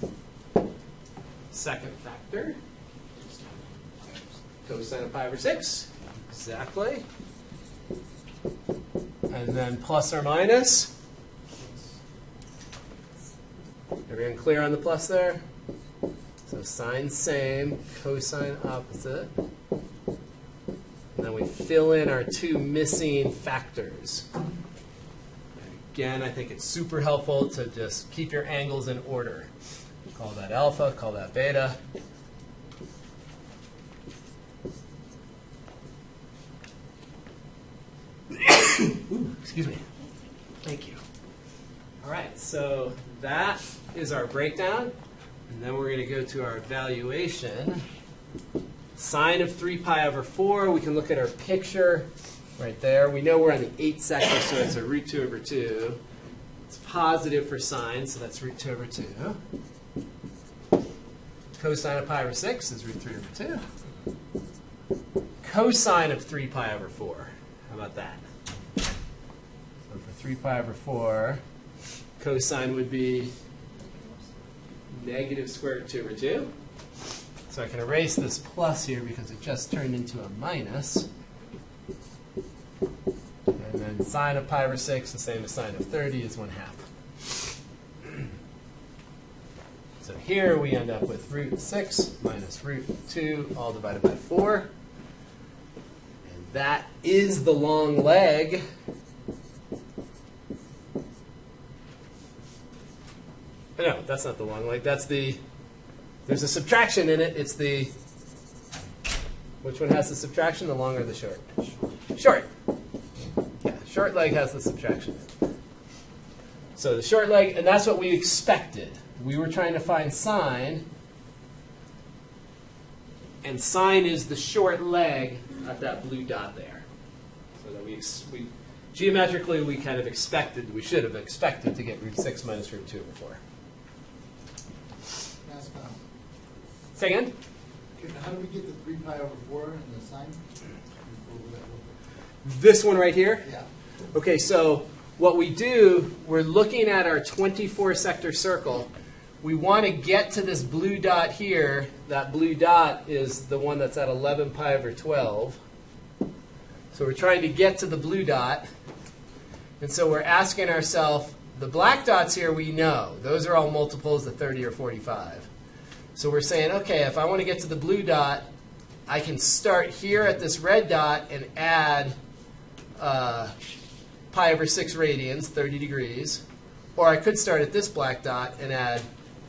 S1: Second factor, cosine of pi over 6. Exactly. And then plus or minus. Everyone clear on the plus there? So sine same, cosine opposite. And then we fill in our two missing factors. Again, I think it's super helpful to just keep your angles in order. Call that alpha, call that beta. Ooh, excuse me. Thank you. All right, so that is our breakdown. And then we're going to go to our evaluation. Sine of 3 pi over 4, we can look at our picture. right there. We know we're on the 8th sector, so it's a root 2 over 2. It's positive for sine, so that's root 2 over 2. Cosine of pi over 6 is root 3 over 2. Cosine of 3 pi over 4. How about that? So for 3 pi over 4, cosine would be negative square root 2 over 2. So I can erase this plus here because it just turned into a minus. And then sine of pi over 6, the same as sine of 30, is 1/2. So here we end up with root 6 minus root 2 all divided by 4. And that is the long leg. No, that's not the long leg. That's the, there's a subtraction in it. It's the, which one has the subtraction, the long or the short? Short. Yeah, short leg has the subtraction in it. So the short leg, and that's what we expected. We were trying to find sine, and sine is the short leg at that blue dot there. So that we geometrically, we kind of expected, we should have expected to get root 6 minus root 2 over 4. Say again?
S3: How do we get the 3 pi over 4 and the sine?
S1: This one right here?
S3: Yeah.
S1: Okay, so what we do, we're looking at our 24-sector circle. We want to get to this blue dot here. That blue dot is the one that's at 11 pi over 12. So we're trying to get to the blue dot. And so we're asking ourselves, the black dots here we know. Those are all multiples of 30 or 45. So we're saying, okay, if I want to get to the blue dot, I can start here at this red dot and add pi over 6 radians, 30 degrees. Or I could start at this black dot and add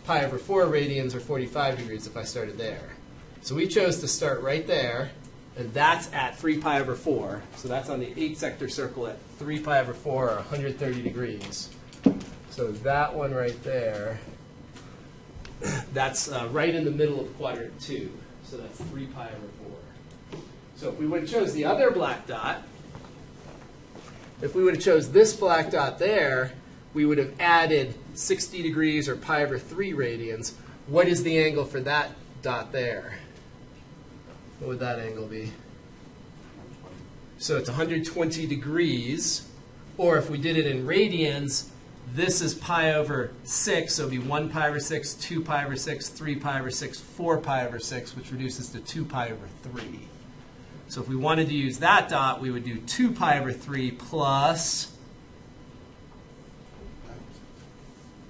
S1: pi over 4 radians, or 45 degrees if I started there. So we chose to start right there, and that's at 3 pi over 4. So that's on the 8-sector circle at 3 pi over 4, or 130 degrees. So that one right there, that's right in the middle of quadrant 2. So that's 3 pi over 4. So if we would have chose the other black dot, if we would have chose this black dot there, we would have added 60 degrees or pi over 3 radians. What is the angle for that dot there? What would that angle be? So it's 120 degrees. Or if we did it in radians, this is pi over 6, so it would be 1 pi over 6, 2 pi over 6, 3 pi over 6, 4 pi over 6, which reduces to 2 pi over 3. So if we wanted to use that dot, we would do 2 pi over 3 plus,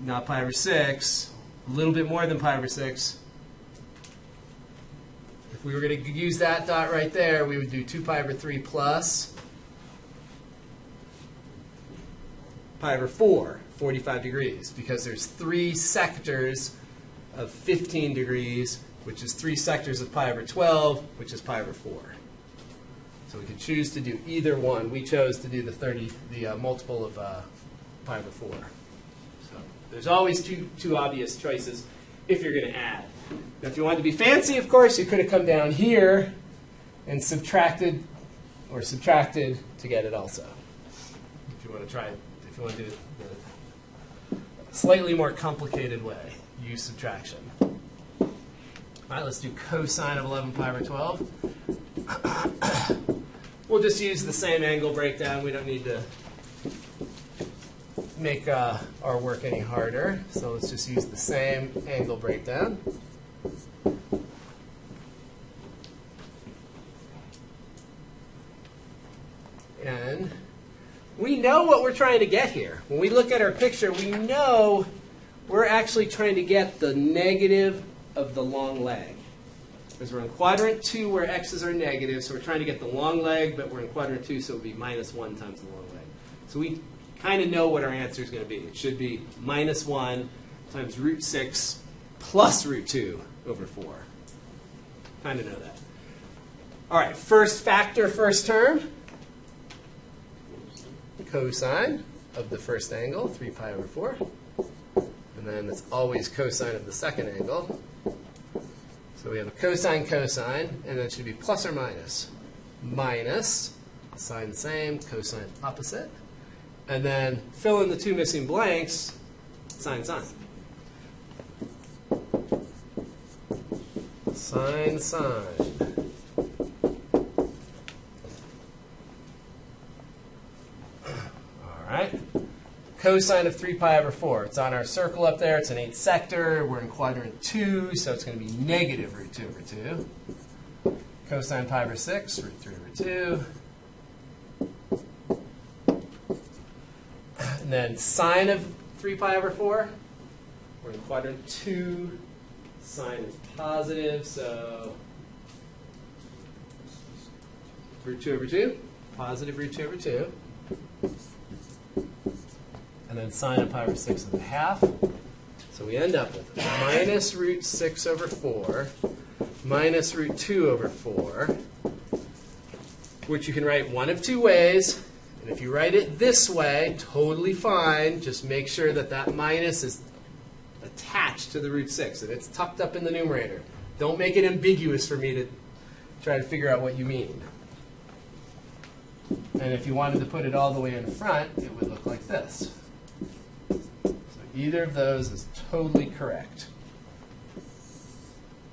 S1: not pi over 6, a little bit more than pi over 6. If we were going to use that dot right there, we would do 2 pi over 3 plus pi over 4, 45 degrees, because there's 3 sectors of 15 degrees, which is 3 sectors of pi over 12, which is pi over 4. So we could choose to do either one. We chose to do the multiple of pi over 4. So there's always two obvious choices if you're going to add. Now, if you wanted to be fancy, of course, you could have come down here and subtracted to get it also. If you want to try it, if you want to do it the slightly more complicated way, use subtraction. All right, let's do cosine of 11 pi over 12. We'll just use the same angle breakdown. We don't need to make our work any harder. So let's just use the same angle breakdown. And we know what we're trying to get here. When we look at our picture, we know we're actually trying to get the negative of the long leg. Because we're in quadrant 2 where x's are negative, so we're trying to get the long leg, but we're in quadrant 2, so it would be minus 1 times the long leg. So we kind of know what our answer is going to be. It should be minus 1 times root 6 plus root 2 over 4. Kind of know that. All right, first factor, first term. Cosine of the first angle, 3 pi over 4. And then it's always cosine of the second angle. So we have a cosine, cosine, and then it should be plus or minus. Minus Sine same, cosine opposite. And then fill in the two missing blanks, sine sine. Sine sine. All right. Cosine of 3 pi over 4. It's on our circle up there. It's an 8th sector. We're in quadrant 2, so it's going to be negative root 2 over 2. Cosine pi over 6, root 3 over 2. And then sine of 3 pi over 4. We're in quadrant 2. Sine is positive, so root 2 over 2. Positive root 2 over 2. And then sine of pi over 6 and a half. So we end up with minus root 6 over 4 minus root 2 over 4, which you can write one of two ways. And if you write it this way, totally fine. Just make sure that that minus is attached to the root 6, and it's tucked up in the numerator. Don't make it ambiguous for me to try to figure out what you mean. And if you wanted to put it all the way in front, it would look like this. So either of those is totally correct.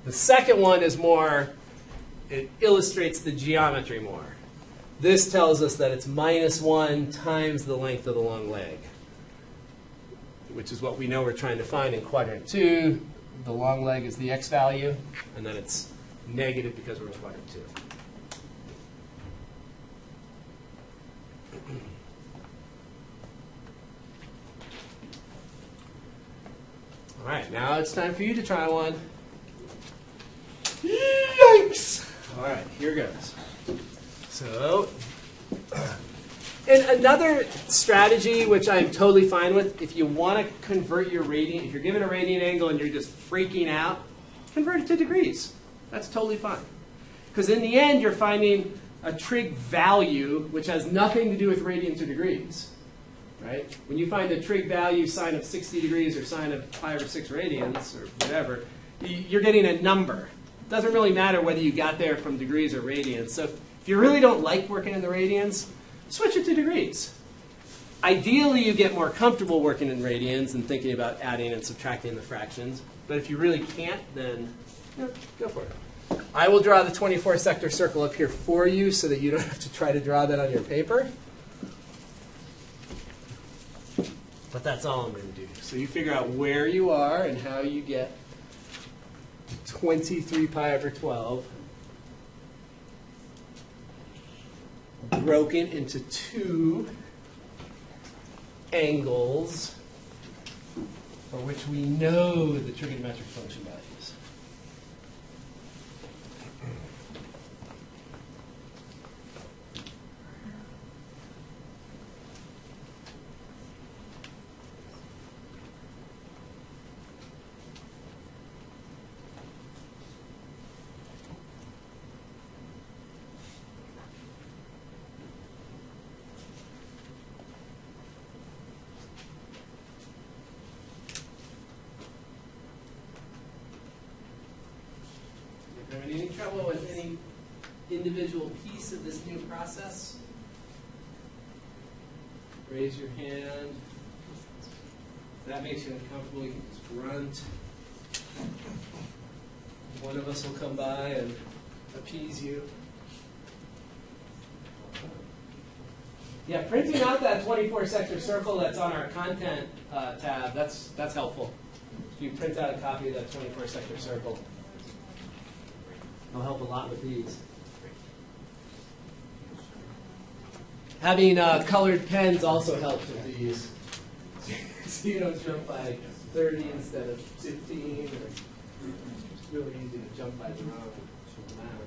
S1: The second one is more, it illustrates the geometry more. This tells us that it's minus 1 times the length of the long leg, which is what we know we're trying to find in quadrant 2. The long leg is the x value, and then it's negative because we're in quadrant 2. All right, now it's time for you to try one. Yikes! All right, here goes. So, and another strategy, which I'm totally fine with, if you want to convert your radian, if you're given a radian angle and you're just freaking out, convert it to degrees. That's totally fine. Because in the end, you're finding a trig value, which has nothing to do with radians or degrees. Right? When you find a trig value, sine of 60 degrees or sine of pi over 6 radians or whatever, you're getting a number. It doesn't really matter whether you got there from degrees or radians. So if you really don't like working in the radians, switch it to degrees. Ideally, you get more comfortable working in radians and thinking about adding and subtracting the fractions. But if you really can't, then go for it. I will draw the 24-sector circle up here for you so that you don't have to try to draw that on your paper. But that's all I'm going to do. So you figure out where you are and how you get 23 pi over 12 broken into two angles for which we know the trigonometric function values. Any trouble with any individual piece of this new process? Raise your hand. If that makes you uncomfortable, you can just grunt. One of us will come by and appease you. Yeah, printing out that 24-sector circle that's on our content tab, that's helpful. If you print out a copy of that 24-sector circle, it'll help a lot with these. Having colored pens also helps with these. So you don't jump by 30 instead of 15. It's really easy to jump by the wrong amount.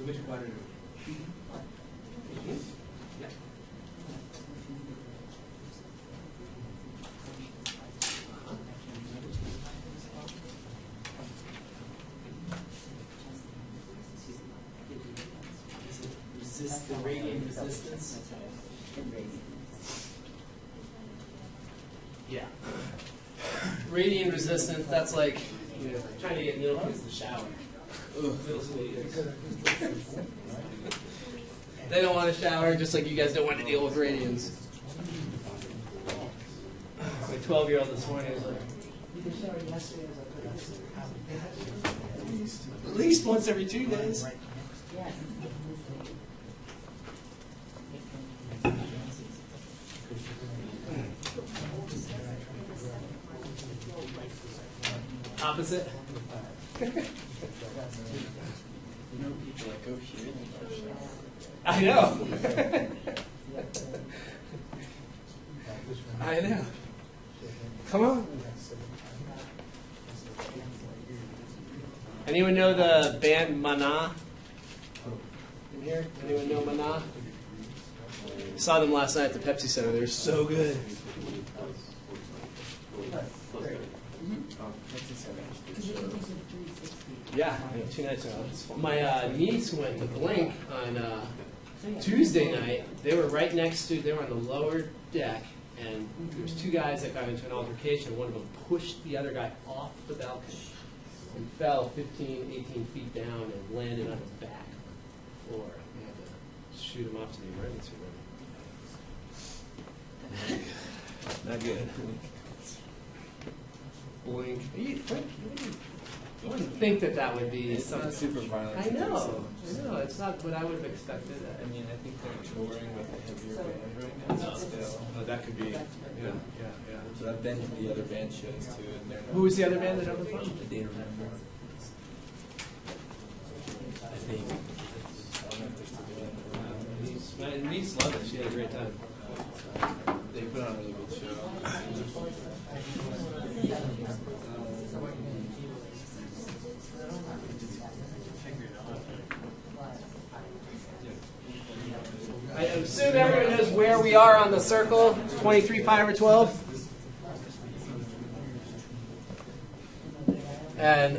S1: Which quadrant? Yeah. The radiant resistance. Yeah. Radiant resistance, that's like trying to get middle kids to shower. Middle school years. They don't want to shower just like you guys don't want to deal with radians. My 12-year-old this morning was like, you can shower yesterday. I was like, at least once every 2 days. Opposite.
S2: People like go here and go shower.
S1: I know. I know. Come on. Anyone know the band Mana? In here? Anyone know Mana? Saw them last night at the Pepsi Center. They're so good. Yeah, 2 nights ago. My niece went to Blink on Tuesday night. They were right next to, they were on the lower deck, and there was 2 guys that got into an altercation. One of them pushed the other guy off the balcony and fell 15, 18 feet down and landed on his back floor. They had to shoot him off to the emergency room. Not good. Blink. I wouldn't think that would be something
S2: super violent.
S1: I know. It's not what I would have expected.
S2: I mean, I think they're touring with a heavier band right now.
S1: No.
S2: Still.
S1: Oh, that could be. Yeah.
S2: So I've been to the other band shows too, and they're not.
S1: Who was the other band that opened for?
S2: I didn't remember. I think. I don't know if they're still doing it.
S1: My niece loved it. She had a great time.
S2: They put on a really good show.
S1: I assume everyone knows where we are on the circle, 23 pi over 12. And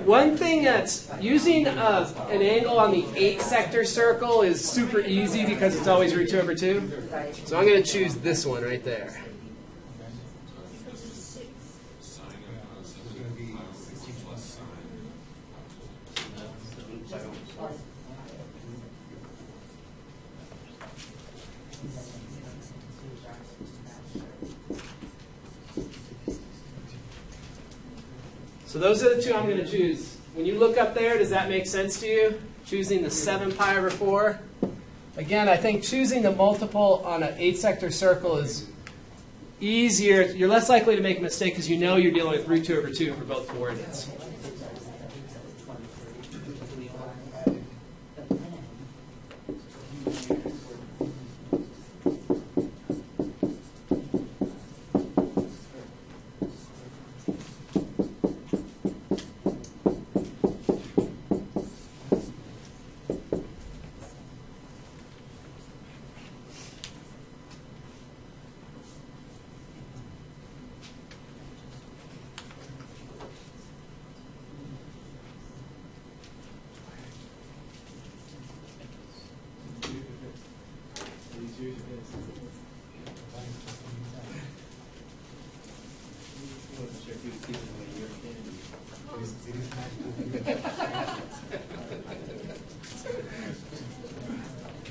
S1: one thing that's using an angle on the 8-sector circle is super easy because it's always root 2 over 2. So I'm going to choose this one right there. So those are the 2 I'm going to choose. When you look up there, does that make sense to you? Choosing the 7 pi over 4. Again, I think choosing the multiple on an 8-sector circle is easier. You're less likely to make a mistake because you know you're dealing with root 2 over 2 for both coordinates.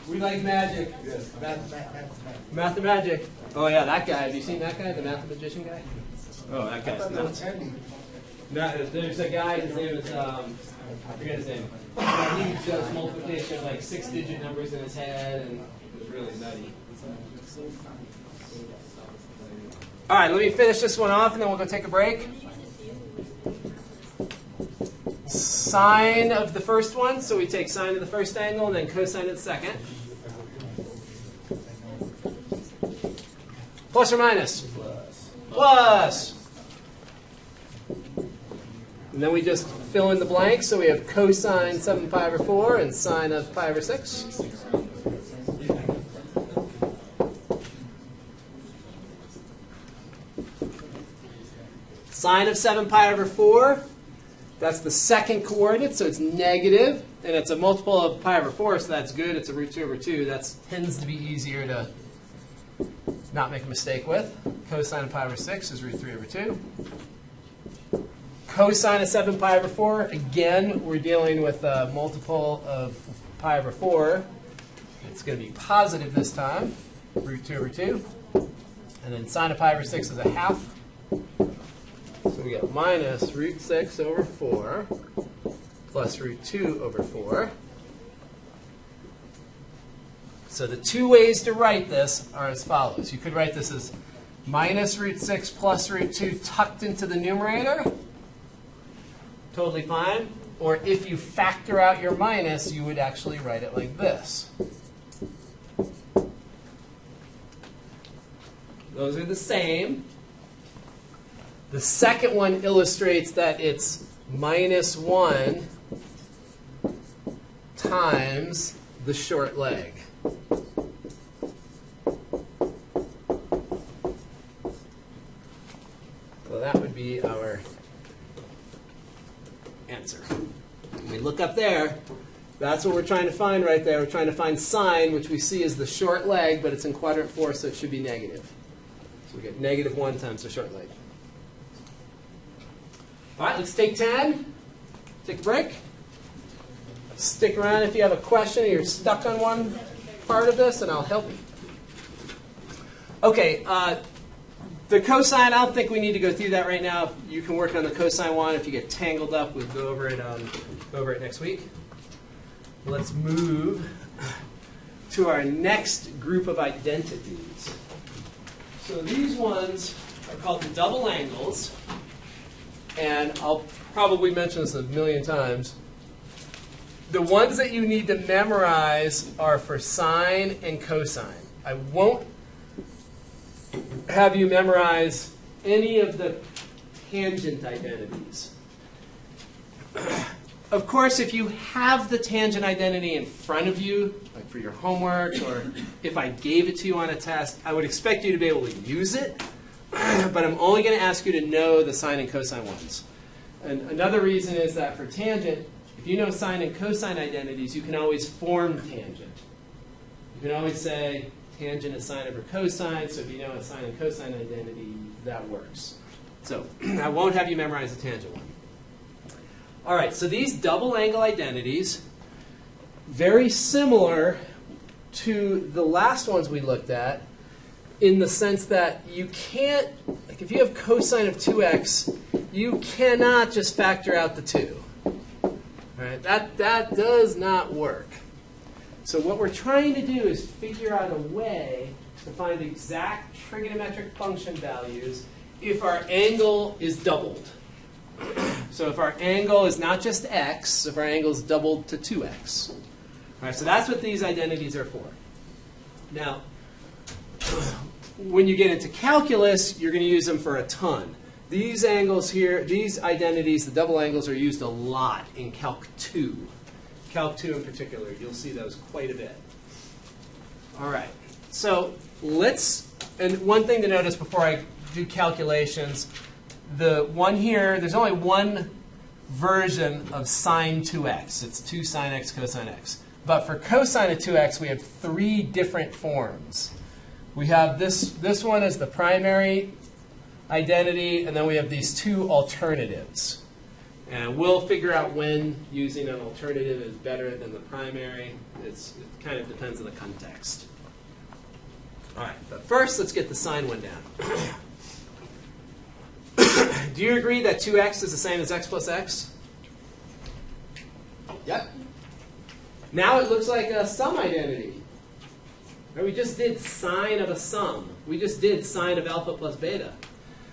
S1: We like magic.
S3: Yes.
S1: Math magic. Oh yeah, that guy. Have you seen that guy, the math magician guy? Oh, that
S3: I
S1: guy's
S3: thought that was
S1: nuts.
S3: Andy.
S1: There's a guy, his name is, I forget his name. He does multiplication of like 6-digit numbers in his head, and it was really nutty. All right, let me finish this one off, and then we'll go take a break. Sine of the first one, so we take sine of the first angle, and then cosine of the second. Plus or minus? Plus. And then we just fill in the blanks. So we have cosine 7 pi over 4 and sine of pi over 6. Sine of 7 pi over 4, that's the second coordinate, so it's negative, and it's a multiple of pi over 4, so that's good. It's a root 2 over 2. That tends to be easier to not make a mistake with. Cosine of pi over 6 is root 3 over 2. Cosine of 7 pi over 4, again, we're dealing with a multiple of pi over 4. It's going to be positive this time, root 2 over 2. And then sine of pi over 6 is a half. So we get minus root 6 over 4 plus root 2 over 4. So the two ways to write this are as follows. You could write this as minus root 6 plus root 2 tucked into the numerator. Totally fine. Or if you factor out your minus, you would actually write it like this. Those are the same. The second one illustrates that it's minus 1 times the short leg. So that would be our answer. When we look up there, that's what we're trying to find right there. We're trying to find sine, which we see as the short leg, but it's in quadrant 4, so it should be negative. So we get negative 1 times the short leg. All right, let's take 10. Take a break. Stick around if you have a question or you're stuck on one part of this, and I'll help you. Okay, the cosine, I don't think we need to go through that right now. You can work on the cosine one. If you get tangled up, we'll go over it next week. Let's move to our next group of identities. So these ones are called the double angles. And I'll probably mention this a million times. The ones that you need to memorize are for sine and cosine. I won't have you memorize any of the tangent identities. Of course, if you have the tangent identity in front of you, like for your homework, or if I gave it to you on a test, I would expect you to be able to use it. But I'm only going to ask you to know the sine and cosine ones. And another reason is that for tangent, if you know sine and cosine identities, you can always form tangent. You can always say tangent is sine over cosine, so if you know a sine and cosine identity, that works. So I won't have you memorize the tangent one. All right, so these double angle identities, very similar to the last ones we looked at, in the sense that you can't, like if you have cosine of 2x, you cannot just factor out the 2. Right? That does not work. So what we're trying to do is figure out a way to find exact trigonometric function values if our angle is doubled. So if our angle is not just x, if our angle is doubled to 2x. All right, so that's what these identities are for. Now, when you get into calculus, you're going to use them for a ton. These angles here, these identities, the double angles, are used a lot in Calc 2. Calc 2 in particular, you'll see those quite a bit. All right, so let's, and one thing to notice before I do calculations, the one here, there's only one version of sine 2x. It's 2 sine x cosine x. But for cosine of 2x, we have 3 different forms. We have this one as the primary identity, and then we have these 2 alternatives. And we'll figure out when using an alternative is better than the primary. It kind of depends on the context. All right, but first let's get the sine one down. Do you agree that 2x is the same as x plus x? Yep. Now it looks like a sum identity. We just did sine of a sum. We just did sine of alpha plus beta.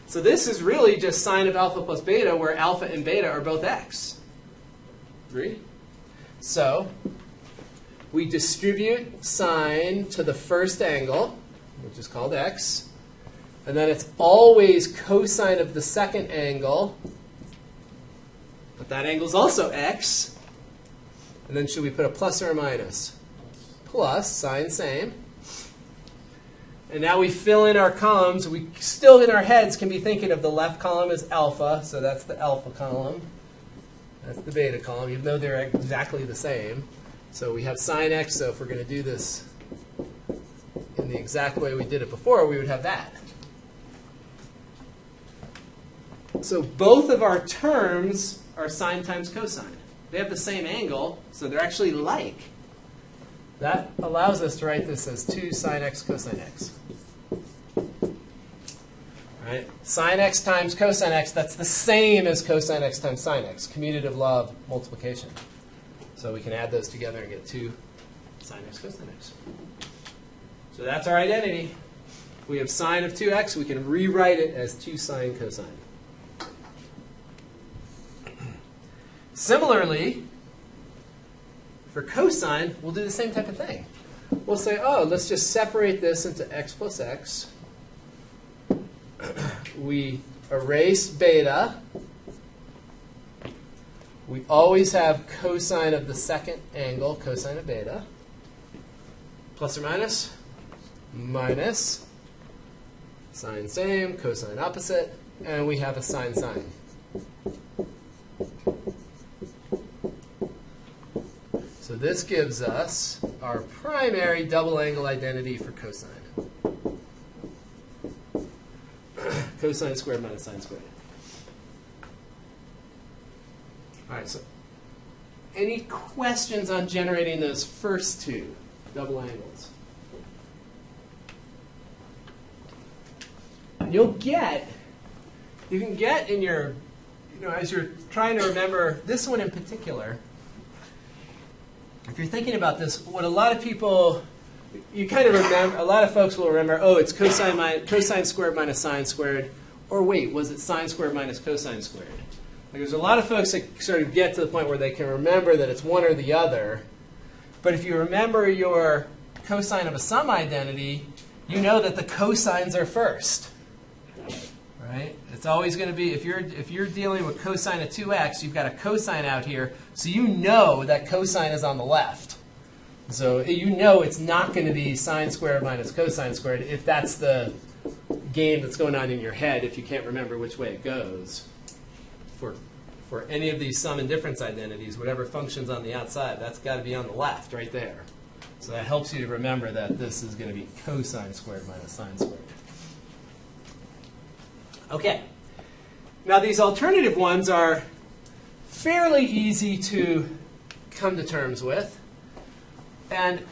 S1: So this is really just sine of alpha plus beta, where alpha and beta are both x. Agree? So we distribute sine to the first angle, which is called x. And then it's always cosine of the second angle, But that angle is also x. And then should we put a plus or a minus? Plus, sign same. And now we fill in our columns. We still in our heads can be thinking of the left column as alpha, so that's the alpha column. That's the beta column, even though they're exactly the same. So we have sine x, so if we're going to do this in the exact way we did it before, we would have that. So both of our terms are sine times cosine. They have the same angle, so they're actually like. That allows us to write this as 2 sine x cosine x. Right? Sine x times cosine x, that's the same as cosine x times sine x, commutative law of multiplication. So we can add those together and get 2 sine x cosine x. So that's our identity. If we have sine of 2x, we can rewrite it as 2 sine cosine. Similarly, for cosine, we'll do the same type of thing. We'll say, oh, let's just separate this into x plus x. We erase beta. We always have cosine of the second angle, cosine of beta. Plus or minus? Minus. Sine same, cosine opposite. And we have a sine sine. So this gives us our primary double angle identity for cosine. Cosine squared minus sine squared. All right, so any questions on generating those first two double angles? You can get in your, as you're trying to remember this one in particular, if you're thinking about this, what a lot of people, you kind of remember, a lot of folks will remember, oh, it's cosine squared minus sine squared, or wait, was it sine squared minus cosine squared? Like, there's a lot of folks that sort of get to the point where they can remember that it's one or the other. But if you remember your cosine of a sum identity, you know that the cosines are first. Right? It's always going to be, if you're dealing with cosine of 2x, you've got a cosine out here, so you know that cosine is on the left. So you know it's not going to be sine squared minus cosine squared if that's the game that's going on in your head, if you can't remember which way it goes. For any of these sum and difference identities, whatever function's on the outside, that's got to be on the left, right there. So that helps you to remember that this is going to be cosine squared minus sine squared. Okay. Now these alternative ones are fairly easy to come to terms with. And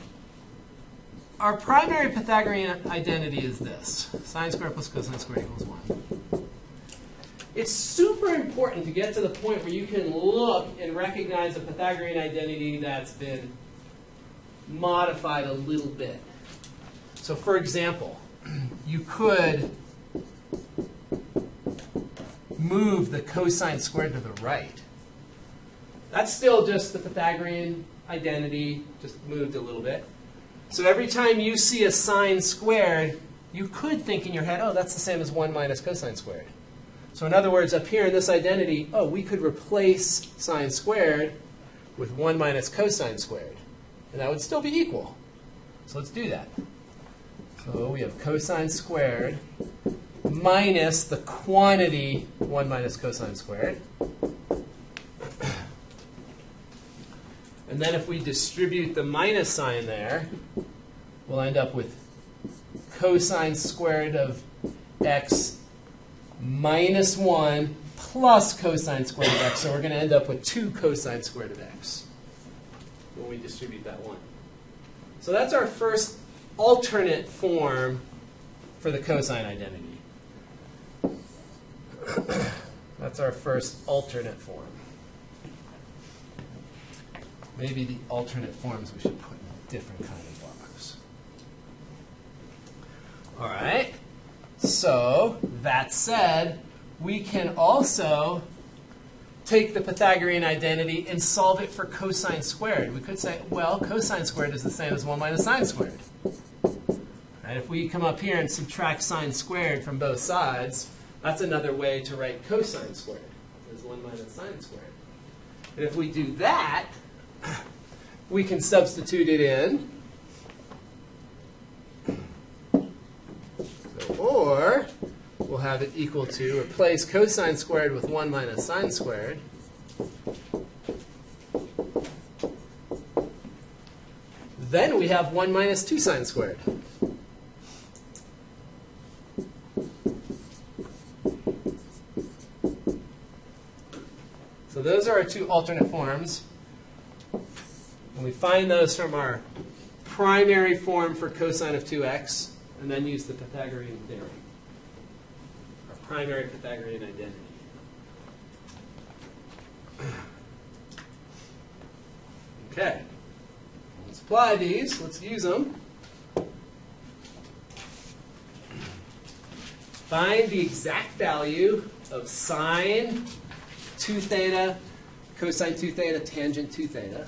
S1: our primary Pythagorean identity is this. Sine squared plus cosine squared equals 1. It's super important to get to the point where you can look and recognize a Pythagorean identity that's been modified a little bit. So for example, you could move the cosine squared to the right. That's still just the Pythagorean identity, just moved a little bit. So every time you see a sine squared, you could think in your head, oh, that's the same as 1 minus cosine squared. So in other words, up here in this identity, oh, we could replace sine squared with 1 minus cosine squared. And that would still be equal. So let's do that. So we have cosine squared minus the quantity 1 minus cosine squared. And then if we distribute the minus sign there, we'll end up with cosine squared of x minus 1 plus cosine squared of x. So we're going to end up with 2 cosine squared of x when we distribute that 1. So that's our first alternate form for the cosine identity. That's our first alternate form. Maybe the alternate forms we should put in a different kind of box. All right. So that said, we can also take the Pythagorean identity and solve it for cosine squared. We could say, well, cosine squared is the same as 1 minus sine squared. And if we come up here and subtract sine squared from both sides, that's another way to write cosine squared, is 1 minus sine squared. And if we do that, we can substitute it in. So, or we'll have it equal to, replace cosine squared with 1 minus sine squared. Then we have 1 minus 2 sine squared. So those are our two alternate forms. And we find those from our primary form for cosine of 2x, and then use the Pythagorean theorem, our primary Pythagorean identity. Okay. Let's apply these. Let's use them. Find the exact value of sine 2 theta, cosine 2 theta, tangent 2 theta.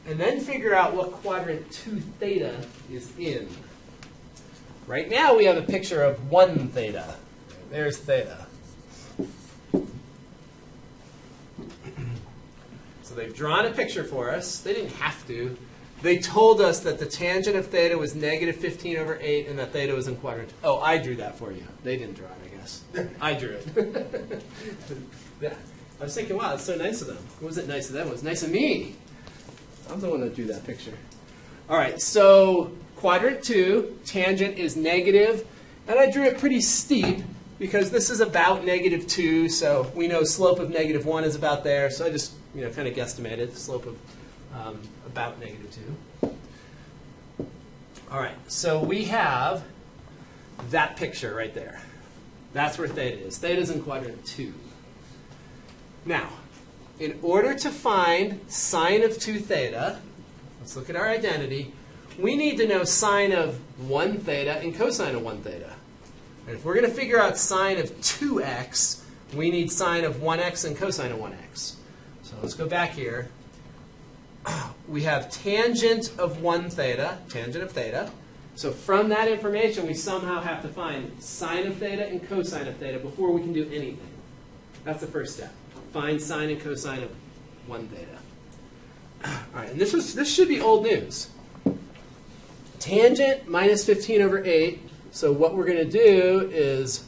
S1: And then figure out what quadrant 2 theta is in. Right now we have a picture of 1 theta. There's theta. So they've drawn a picture for us. They didn't have to. They told us that the tangent of theta was negative 15 over 8 and that theta was in quadrant 2. Oh, I drew that for you. They didn't draw it, I guess. I drew it. Yeah. I was thinking, wow, that's so nice of them. It wasn't nice of them. It was nice of me. I'm the one that drew that picture. All right, so quadrant 2, tangent is negative. And I drew it pretty steep because this is about negative 2. So we know slope of negative 1 is about there. So I just kind of guesstimated the slope of about negative 2. All right, so we have that picture right there. That's where theta is. Theta is in quadrant 2. Now, in order to find sine of 2 theta, let's look at our identity, we need to know sine of 1 theta and cosine of 1 theta. And if we're going to figure out sine of 2x, we need sine of 1x and cosine of 1x. So let's go back here. We have tangent of 1 theta, tangent of theta. So from that information, we somehow have to find sine of theta and cosine of theta before we can do anything. That's the first step. Find sine and cosine of 1 theta. All right, and this should be old news. Tangent minus 15 over 8. So what we're going to do is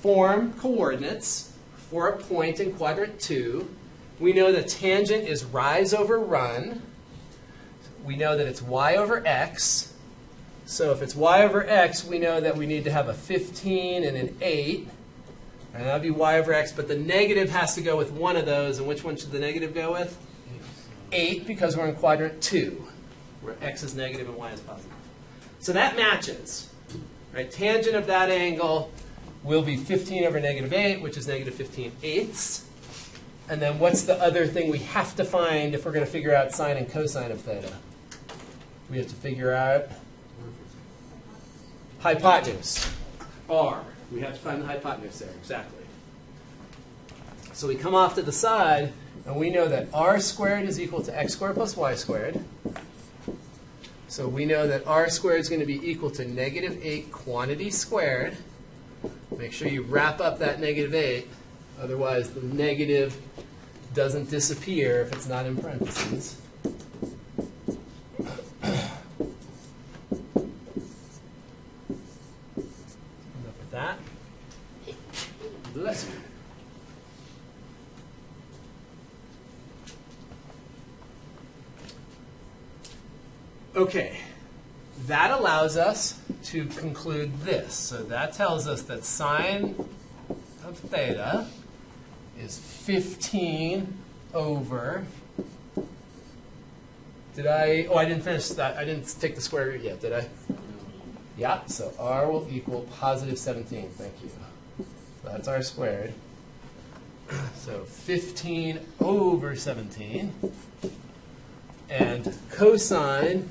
S1: form coordinates for a point in quadrant 2. We know that tangent is rise over run. We know that it's y over x. So if it's y over x, we know that we need to have a 15 and an 8. And that would be y over x, but the negative has to go with one of those. And which one should the negative go with? 8, because we're in quadrant 2, where x is negative and y is positive. So that matches. Right? Tangent of that angle will be 15 over negative 8, which is negative 15 eighths. And then what's the other thing we have to find if we're going to figure out sine and cosine of theta? We have to figure out hypotenuse, r. We have to find the hypotenuse there, exactly. So we come off to the side, and we know that r squared is equal to x squared plus y squared. So we know that r squared is going to be equal to negative 8 quantity squared. Make sure you wrap up that negative 8. Otherwise, the negative doesn't disappear if it's not in parentheses. Enough with that. Bless you. Okay, that allows us to conclude this. So that tells us that sine of theta is 15 over, I didn't finish that. I didn't take the square root yet, did I? Yeah, so r will equal positive 17. Thank you. So that's r squared. So 15 over 17. And cosine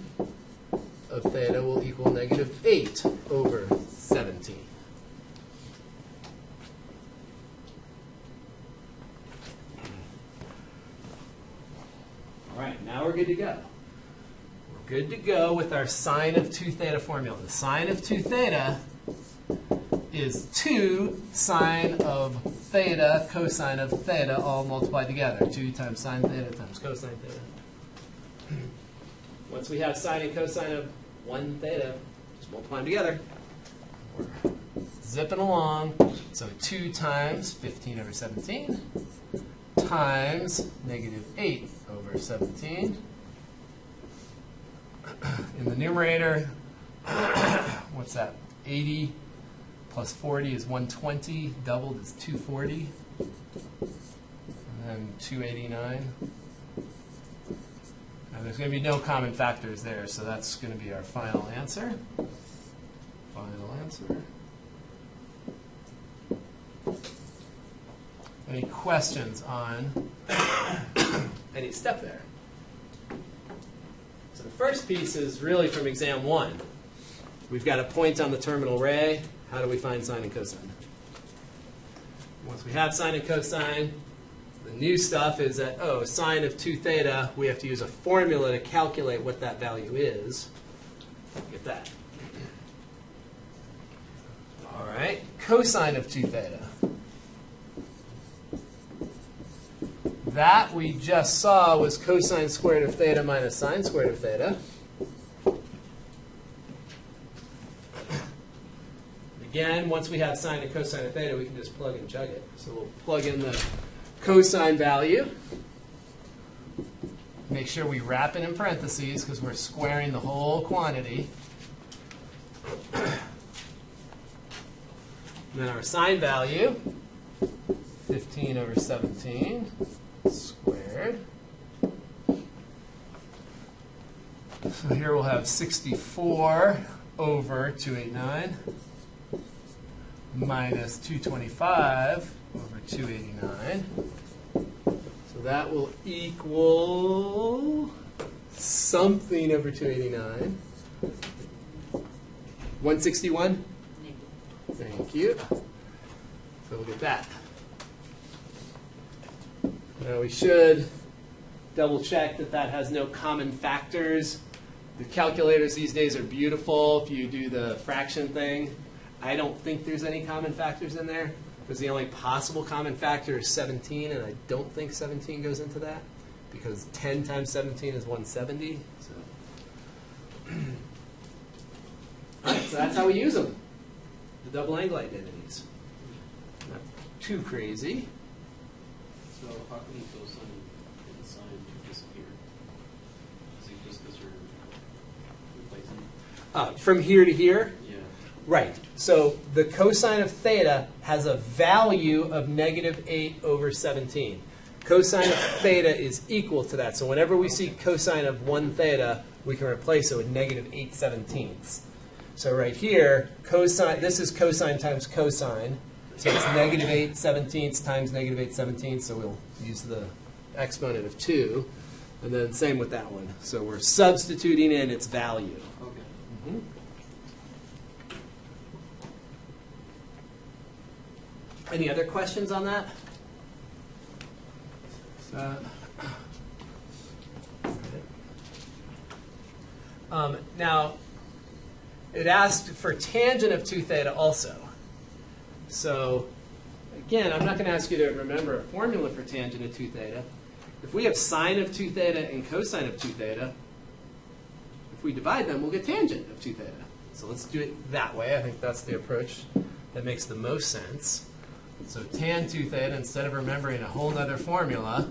S1: of theta will equal negative 8 over 17. All right, now we're good to go. We're good to go with our sine of 2 theta formula. The sine of 2 theta is 2 sine of theta, cosine of theta, all multiplied together. 2 times sine theta times cosine theta. Once we have sine and cosine of 1 theta, just multiply them together. We're zipping along. So 2 times 15 over 17 times negative 8 over 17. In the numerator, what's that? 80 plus 40 is 120. Doubled is 240. And then 289. Now there's going to be no common factors there, so that's going to be our final answer. Final answer. Any questions on any step there? So the first piece is really from exam 1. We've got a point on the terminal ray. How do we find sine and cosine? Once we have sine and cosine, the new stuff is that, oh, sine of 2 theta, we have to use a formula to calculate what that value is. Get that. All right, cosine of 2 theta. That we just saw was cosine squared of theta minus sine squared of theta. Again, once we have sine and cosine of theta, we can just plug and chug it. So we'll plug in the cosine value. Make sure we wrap it in parentheses because we're squaring the whole quantity. And then our sine value, 15 over 17 squared. So here we'll have 64 over 289 minus 225 over 289. So that will equal something over 289. 161? Thank you. So we'll get that. Now we should double check that that has no common factors. The calculators these days are beautiful if you do the fraction thing. I don't think there's any common factors in there because the only possible common factor is 17, and I don't think 17 goes into that because 10 times 17 is 170. So, all right, so that's how we use them, the double angle identities. Not too crazy.
S2: So how can cosine and sine disappear? Is it just because you're replacing?
S1: From here to here?
S2: Yeah.
S1: Right. So the cosine of theta has a value of negative 8 over 17. Cosine of theta is equal to that. So whenever we see cosine of 1 theta, we can replace it with negative 8/17. So right here, cosine, this is cosine times cosine. So it's negative 8/17 times negative 8/17. So we'll use the exponent of 2. And then same with that one. So we're substituting in its value.
S2: Okay.
S1: Mm-hmm. Any other questions on that? Now, it asked for tangent of 2 theta also. So, again, I'm not going to ask you to remember a formula for tangent of 2 theta. If we have sine of 2 theta and cosine of 2 theta, if we divide them, we'll get tangent of 2 theta. So let's do it that way. I think that's the approach that makes the most sense. So tan 2 theta, instead of remembering a whole other formula,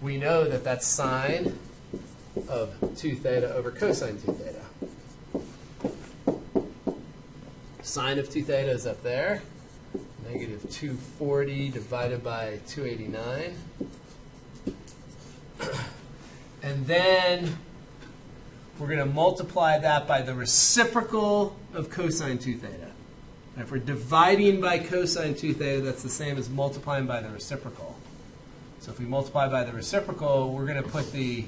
S1: we know that that's sine of 2 theta over cosine 2 theta. Sine of 2 theta is up there. Negative 240 divided by 289. And then we're going to multiply that by the reciprocal of cosine 2 theta. And if we're dividing by cosine 2 theta, that's the same as multiplying by the reciprocal. So if we multiply by the reciprocal, we're going to put the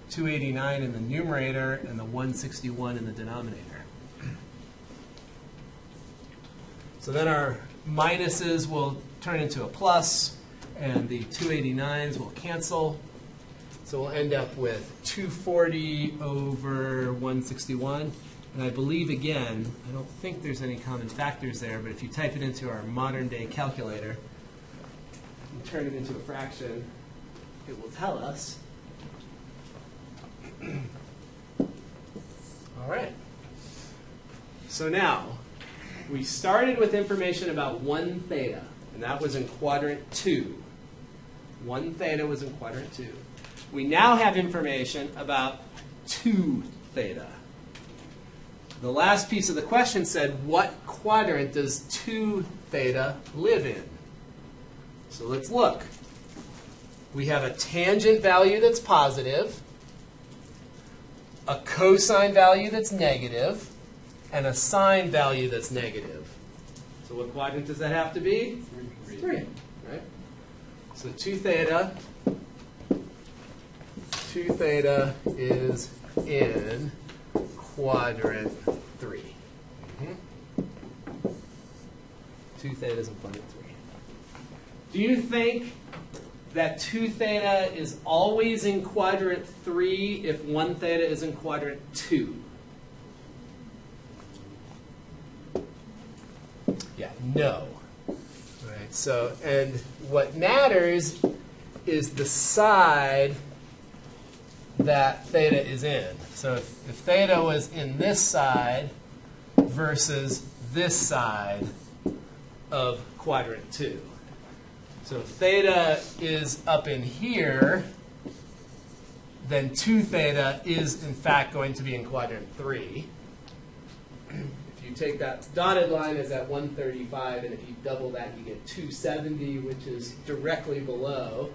S1: 289 in the numerator and the 161 in the denominator. So then our minuses will turn into a plus, and the 289s will cancel. So we'll end up with 240 over 161. And I believe, again, I don't think there's any common factors there, but if you type it into our modern day calculator, turn it into a fraction, it will tell us. All right. So now, we started with information about 1 theta, and that was in quadrant 2. 1 theta was in quadrant 2. We now have information about 2 theta. The last piece of the question said, what quadrant does 2 theta live in? So let's look. We have a tangent value that's positive, a cosine value that's negative, and a sine value that's negative. So what quadrant does that have to be? 3, right? So 2 theta is in quadrant 3. 2 theta is in quadrant 3. Do you think that 2 theta is always in quadrant 3 if 1 theta is in quadrant 2? Yeah, no. Right. So, and what matters is the side that theta is in. So if theta was in this side versus this side of quadrant 2. So if theta is up in here, then 2 theta is in fact going to be in quadrant 3. If you take that dotted line as at 135, and if you double that, you get 270, which is directly below.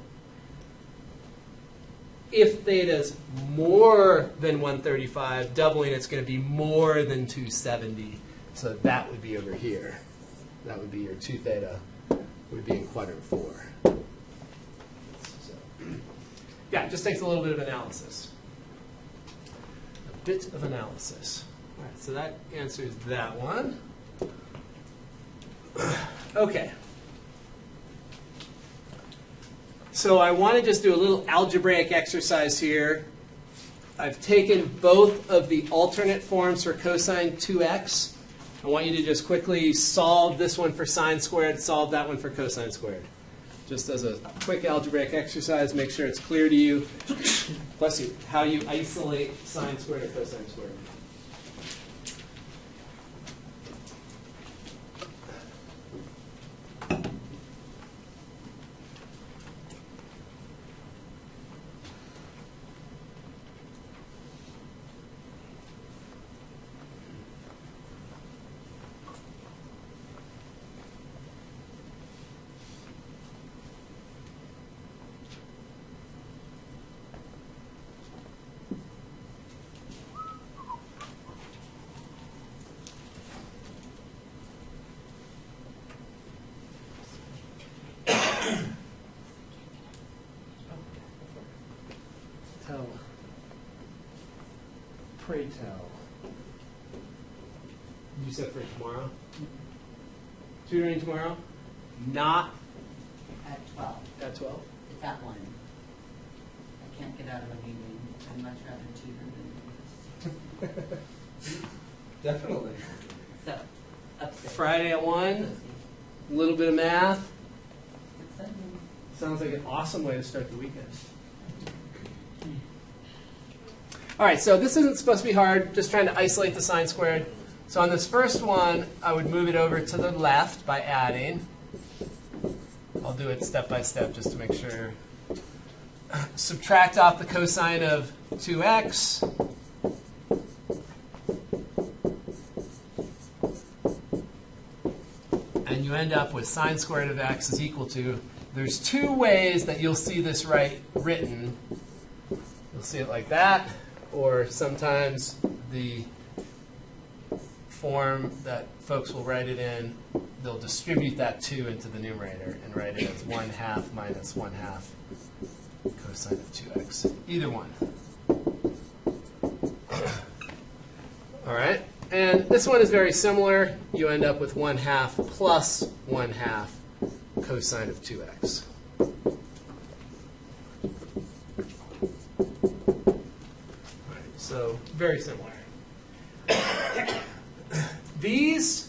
S1: If theta is more than 135, doubling it's going to be more than 270. So that would be over here. That would be your 2 theta would be in quadrant 4. So, yeah, it just takes a little bit of analysis. A bit of analysis. All right, so that answers that one. Okay. So I want to just do a little algebraic exercise here. I've taken both of the alternate forms for cosine 2x. I want you to just quickly solve this one for sine squared, solve that one for cosine squared. Just as a quick algebraic exercise, make sure it's clear to you, bless you, how you isolate sine squared or cosine squared. Pray tell. You said for tomorrow? Tutoring tomorrow? Not
S4: At 12.
S1: at 12?
S4: It's at 1. I can't get out of a meeting. I'd much rather tutor than this.
S1: Definitely.
S4: So, upstairs.
S1: Friday at 1, a little bit of math.
S4: Exciting.
S1: Sounds like an awesome way to start the weekend. All right, so this isn't supposed to be hard, just trying to isolate the sine squared. So on this first one, I would move it over to the left by adding. I'll do it step by step just to make sure. Subtract off the cosine of 2x. And you end up with sine squared of x is equal to, there's 2 ways that you'll see this written. You'll see it like that, or sometimes the form that folks will write it in, they'll distribute that 2 into the numerator and write it as 1/2 minus 1/2 cosine of 2x. Either one. All right, and this one is very similar. You end up with 1/2 plus 1/2 cosine of 2x. So very similar. These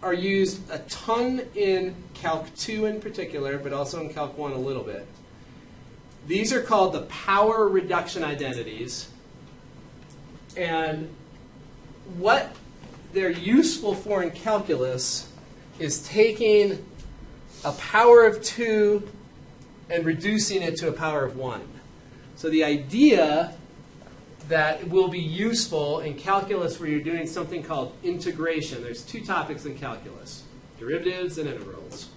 S1: are used a ton in Calc 2 in particular, but also in Calc 1 a little bit. These are called the power reduction identities. And what they're useful for in calculus is taking a power of 2 and reducing it to a power of 1. So the idea that will be useful in calculus where you're doing something called integration. There's two topics in calculus, derivatives and integrals.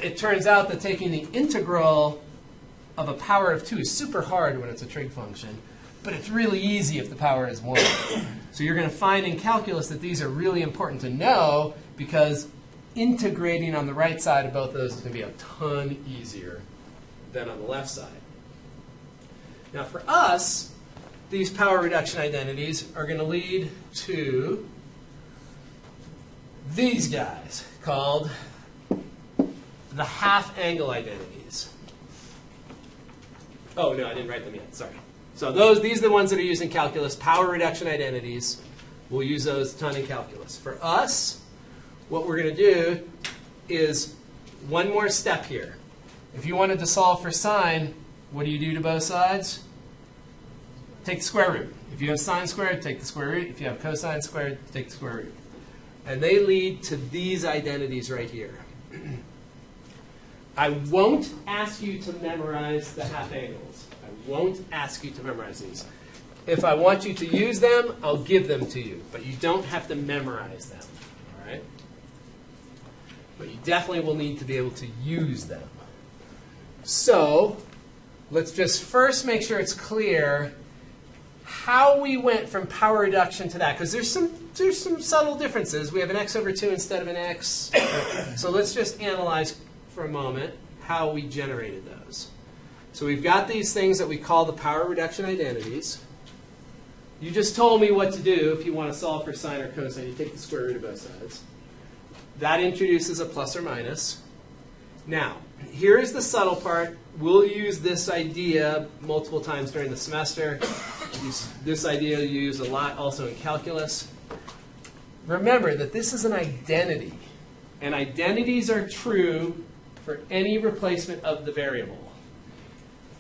S1: It turns out that taking the integral of a power of 2 is super hard when it's a trig function, but it's really easy if the power is 1. So you're going to find in calculus that these are really important to know because integrating on the right side of both of those is going to be a ton easier than on the left side. Now for us, these power reduction identities are going to lead to these guys called the half angle identities. Oh, no, I didn't write them yet. Sorry. So these are the ones that are used in calculus, power reduction identities. We'll use those a ton in calculus. For us, what we're going to do is one more step here. If you wanted to solve for sine, what do you do to both sides? Take the square root. If you have sine squared, take the square root. If you have cosine squared, take the square root. And they lead to these identities right here. I won't ask you to memorize the half angles. I won't ask you to memorize these. If I want you to use them, I'll give them to you. But you don't have to memorize them. All right? But you definitely will need to be able to use them. So let's just first make sure it's clear how we went from power reduction to that, because there's some subtle differences. We have an x over 2 instead of an x. So let's just analyze for a moment how we generated those. So we've got these things that we call the power reduction identities. You just told me what to do if you want to solve for sine or cosine. You take the square root of both sides. That introduces a plus or minus. Now, here is the subtle part. We'll use this idea multiple times during the semester. This idea you use a lot also in calculus. Remember that this is an identity. And identities are true for any replacement of the variable.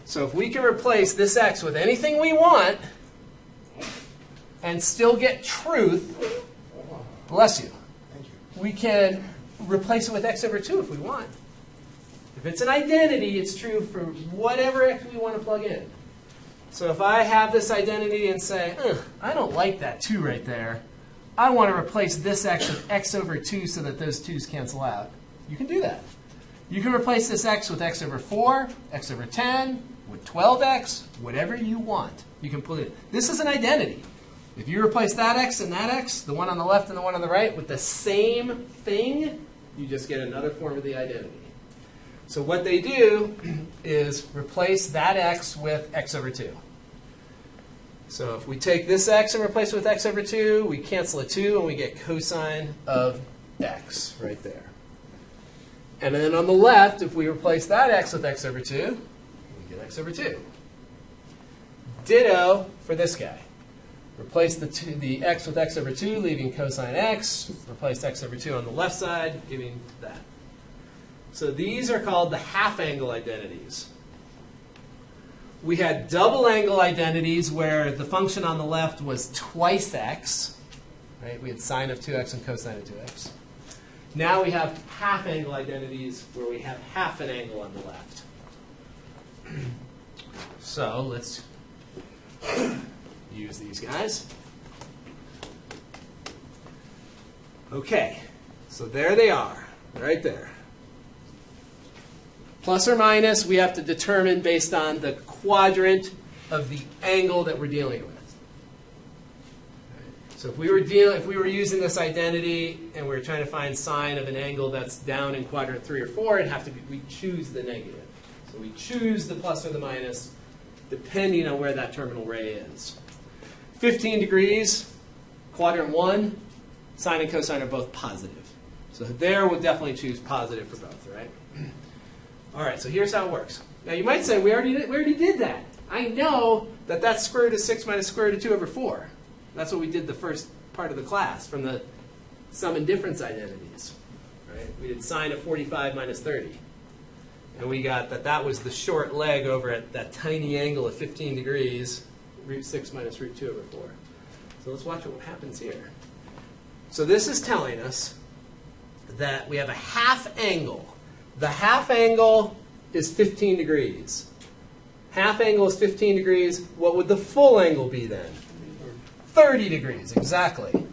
S1: So if we can replace this x with anything we want and still get truth, bless you, we can replace it with x over 2 if we want. If it's an identity, it's true for whatever x we want to plug in. So if I have this identity and say, I don't like that 2 right there. I want to replace this x with x over 2 so that those 2's cancel out. You can do that. You can replace this x with x over 4, x over 10, with 12x, whatever you want. You can put it. This is an identity. If you replace that x and that x, the one on the left and the one on the right, with the same thing, you just get another form of the identity. So what they do is replace that x with x over 2. So if we take this x and replace it with x over 2, we cancel a 2 and we get cosine of x right there. And then on the left, if we replace that x with x over 2, we get x over 2. Ditto for this guy. Replace the x with x over 2, leaving cosine x. Replace x over 2 on the left side, giving that. So these are called the half angle identities. We had double angle identities where the function on the left was twice x. Right? We had sine of 2x and cosine of 2x. Now we have half angle identities where we have half an angle on the left. So let's use these guys. Okay, so there they are, right there. Plus or minus, we have to determine based on the quadrant of the angle that we're dealing with. So if we were using this identity and we were trying to find sine of an angle that's down in quadrant 3 or 4, it'd have to be, we choose the negative. So we choose the plus or the minus depending on where that terminal ray is. 15 degrees, quadrant 1, sine and cosine are both positive. So there we'll definitely choose positive for both, right? All right, so here's how it works. Now you might say, we already did that. I know that that's square root of 6 minus square root of 2 over 4. That's what we did the first part of the class from the sum and difference identities. Right? We did sine of 45 minus 30. And we got that that was the short leg over at that tiny angle of 15 degrees, root 6 minus root 2 over 4. So let's watch what happens here. So this is telling us that we have a half angle. The half angle is 15 degrees. Half angle is 15 degrees. What would the full angle be then? 30 degrees, exactly.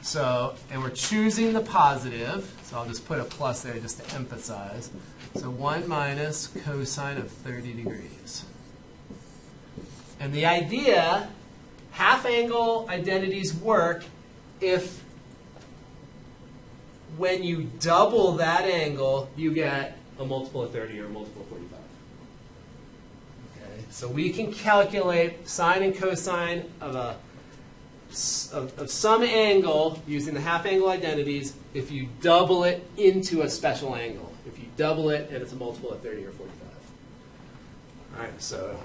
S1: So, and we're choosing the positive. So I'll just put a plus there just to emphasize. So 1 minus cosine of 30 degrees. And the idea, half angle identities work if when you double that angle, you get a multiple of 30 or a multiple of 45. Okay, so we can calculate sine and cosine of some angle using the half angle identities if you double it into a special angle. If you double it and it's a multiple of 30 or 45. All right, so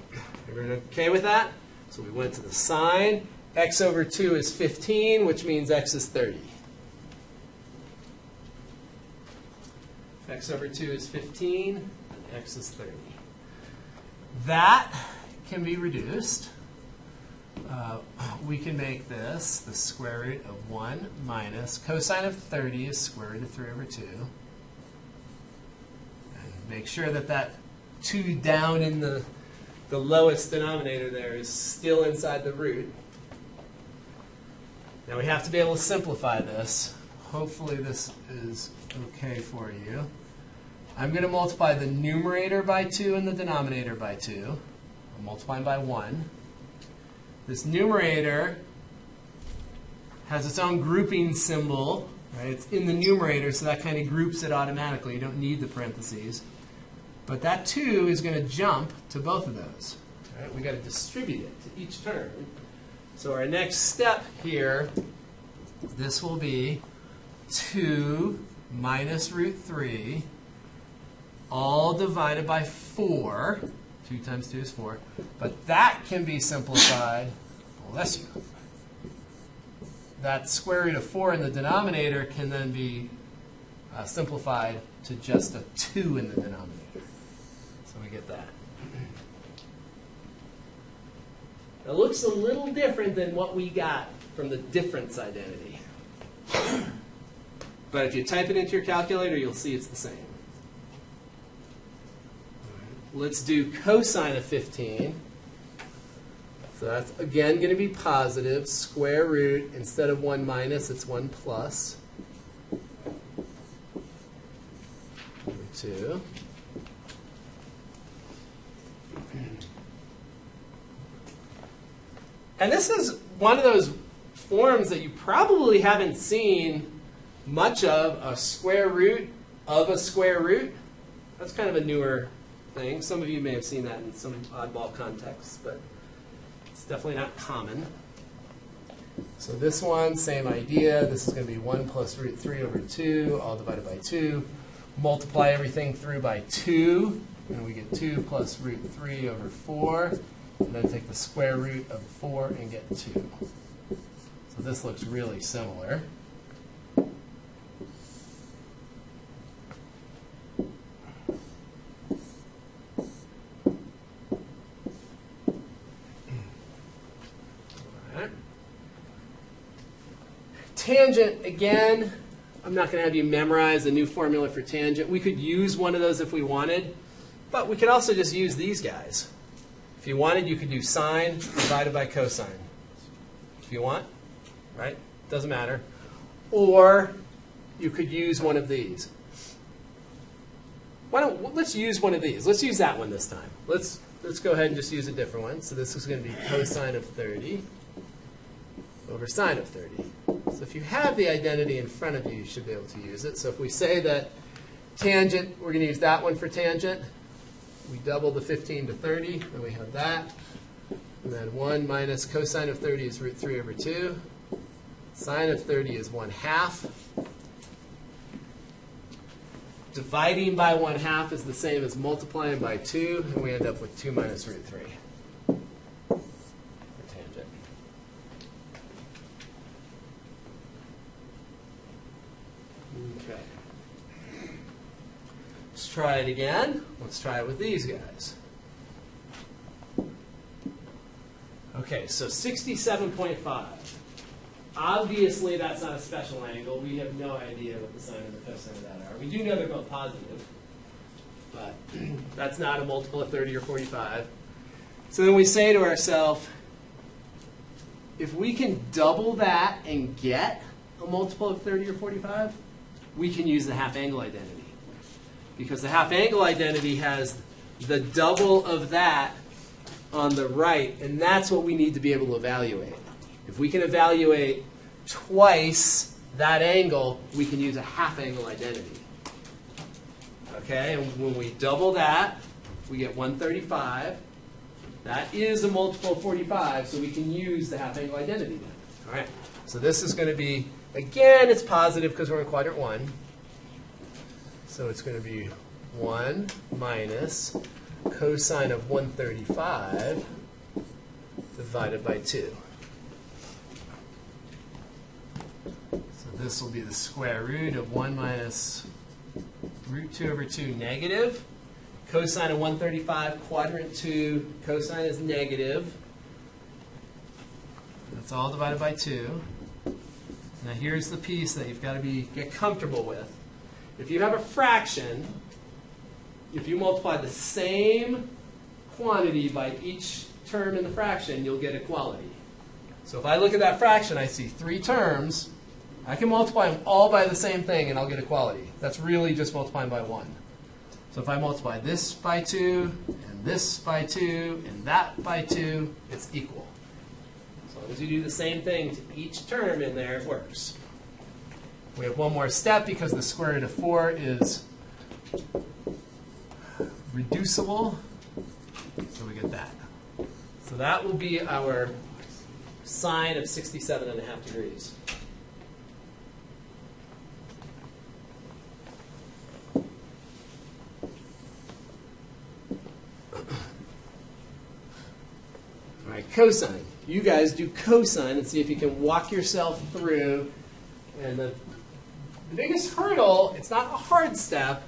S1: everyone okay with that? So we went to the sine. X over 2 is 15, which means x is 30. X over 2 is 15, and x is 30. That can be reduced. We can make this the square root of 1 minus cosine of 30 is square root of 3 over 2. And make sure that that 2 down in the lowest denominator there is still inside the root. Now we have to be able to simplify this. Hopefully this is okay for you. I'm going to multiply the numerator by 2 and the denominator by 2. I'm multiplying by 1. This numerator has its own grouping symbol. Right? It's in the numerator, so that kind of groups it automatically. You don't need the parentheses. But that 2 is going to jump to both of those. Right? We've got to distribute it to each term. So our next step here, this will be 2 minus root 3, all divided by 4. 2 times 2 is 4. But that can be simplified, bless you. That square root of 4 in the denominator can then be simplified to just a 2 in the denominator. So we get that. It looks a little different than what we got from the difference identity. But if you type it into your calculator, you'll see it's the same. Let's do cosine of 15. So that's, again, going to be positive. Square root, instead of 1 minus, it's 1 plus. Over 2. And this is one of those forms that you probably haven't seen much of, a square root of a square root. That's kind of a newer thing. Some of you may have seen that in some oddball contexts, but it's definitely not common. So this one, same idea. This is going to be 1 plus root 3 over 2, all divided by 2. Multiply everything through by 2, and we get 2 plus root 3 over 4. And then take the square root of 4 and get 2. So this looks really similar. Tangent, again, I'm not going to have you memorize a new formula for tangent. We could use one of those if we wanted, but we could also just use these guys. If you wanted, you could do sine divided by cosine. If you want, right? Doesn't matter. Or you could use one of these. Let's use one of these. Let's use that one this time. Let's go ahead and just use a different one. So this is going to be cosine of 30 over sine of 30. So if you have the identity in front of you, you should be able to use it. So if we say that tangent, we're going to use that one for tangent. We double the 15 to 30, and we have that. And then 1 minus cosine of 30 is root 3 over 2. Sine of 30 is 1/2. Dividing by 1/2 is the same as multiplying by 2, and we end up with 2 minus root 3 for tangent. try it again. Let's try it with these guys. Okay, so 67.5. Obviously, that's not a special angle. We have no idea what the sine and the cosine of that are. We do know they're both positive, but that's not a multiple of 30 or 45. So then we say to ourselves, if we can double that and get a multiple of 30 or 45, we can use the half angle identity. Because the half angle identity has the double of that on the right, and that's what we need to be able to evaluate. If we can evaluate twice that angle, we can use a half angle identity. Okay, and when we double that, we get 135. That is a multiple of 45, so we can use the half angle identity then. All right, so this is going to be, again, it's positive because we're in quadrant 1. So it's going to be 1 minus cosine of 135 divided by 2. So this will be the square root of 1 minus root 2 over 2 negative. Cosine of 135, quadrant 2, cosine is negative. That's all divided by 2. Now here's the piece that you've got to get comfortable with. If you have a fraction, if you multiply the same quantity by each term in the fraction, you'll get equality. So if I look at that fraction, I see 3 terms. I can multiply them all by the same thing, and I'll get equality. That's really just multiplying by 1. So if I multiply this by 2, and this by 2, and that by 2, it's equal. As long as you do the same thing to each term in there, it works. We have one more step because the square root of 4 is reducible. So we get that. So that will be our sine of 67.5 degrees. All right, cosine. You guys do cosine and see if you can walk yourself through. And the biggest hurdle, it's not a hard step,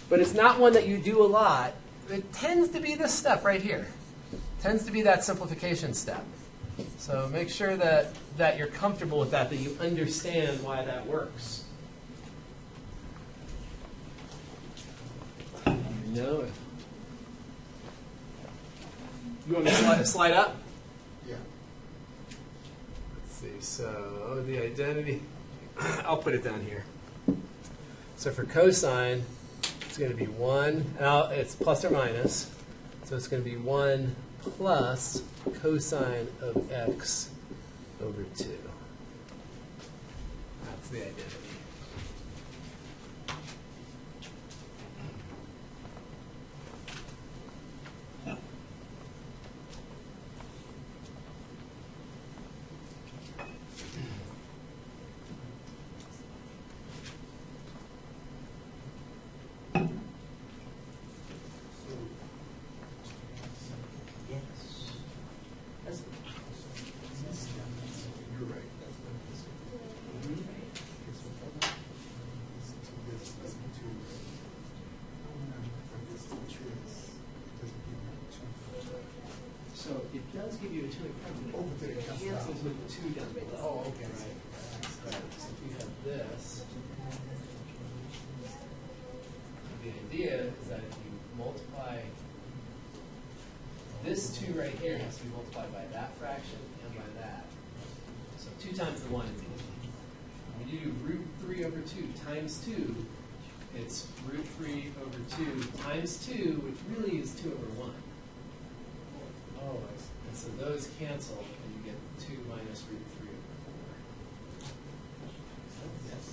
S1: but it's not one that you do a lot. It tends to be this step right here. It tends to be that simplification step. So make sure that you're comfortable with that you understand why that works. No. You want me to slide up?
S3: Yeah.
S1: Let's see. So the identity, I'll put it down here. So for cosine, it's going to be 1. Now it's plus or minus. So it's going to be 1 plus cosine of x over 2. That's the identity.
S3: You're right.
S1: So it does give you a 2 in front, but it cancels with the 2 down below.
S3: Oh, okay.
S1: Right. So if you have this, the idea is that if you multiply this 2 right here has to be multiplied by that fraction and by that. So 2 times the 1 is easy. When you do root 3 over 2 times 2, it's root 3 over 2 times 2, which really is 2 over 1. Oh, and so those cancel, and you get 2 minus root 3 over 4. Yes.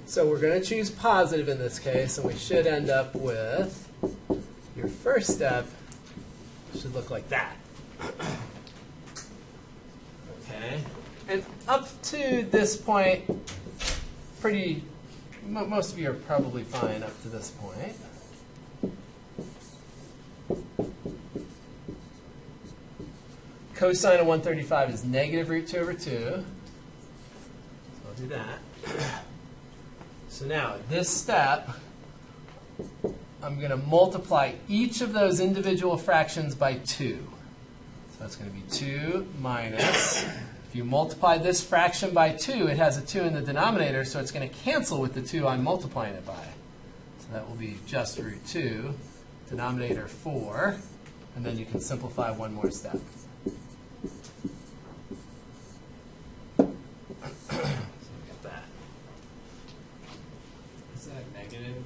S1: So we're going to choose positive in this case, and we should end up with your first step should look like that. Okay. And up to this point, most of you are probably fine up to this point. cosine of 135 is negative root 2 over 2. So I'll do that. So now, at this step, I'm going to multiply each of those individual fractions by 2. So that's going to be 2 minus. If you multiply this fraction by 2, it has a 2 in the denominator, so it's going to cancel with the 2 I'm multiplying it by. So that will be just root 2, denominator 4, and then you can simplify one more step. So we get that.
S2: Is that negative?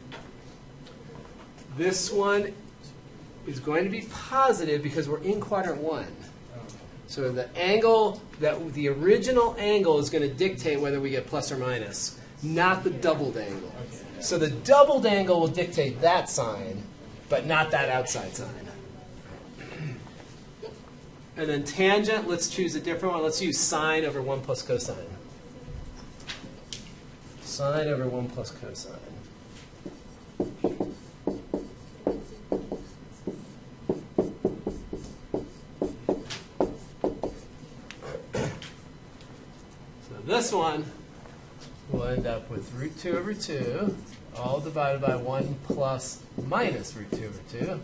S1: This one is going to be positive because we're in quadrant 1. So the angle, the original angle is going to dictate whether we get plus or minus, not the doubled angle. So the doubled angle will dictate that sign, but not that outside sign. And then tangent, let's choose a different one. Let's use sine over 1 plus cosine. Sine over 1 plus cosine. This one will end up with root 2 over 2, all divided by 1 plus minus root 2 over 2.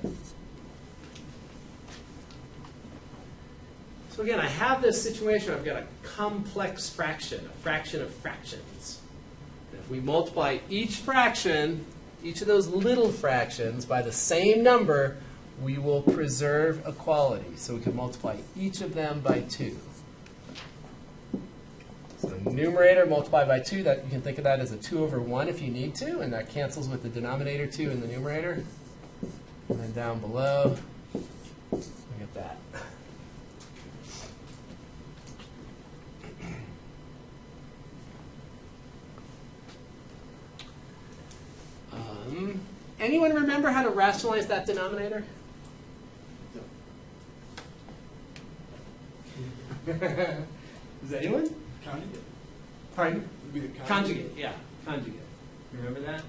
S1: So again, I have this situation where I've got a complex fraction, a fraction of fractions. And if we multiply each fraction, each of those little fractions, by the same number, we will preserve equality. So we can multiply each of them by 2. So numerator multiplied by 2, that you can think of that as a 2 over 1 if you need to, and that cancels with the denominator 2 in the numerator. And then down below, we get that. Anyone remember how to rationalize that denominator? Does anyone?
S3: Conjugate.
S1: Pardon?
S3: Would be the
S1: Conjugate, yeah, conjugate. You remember that?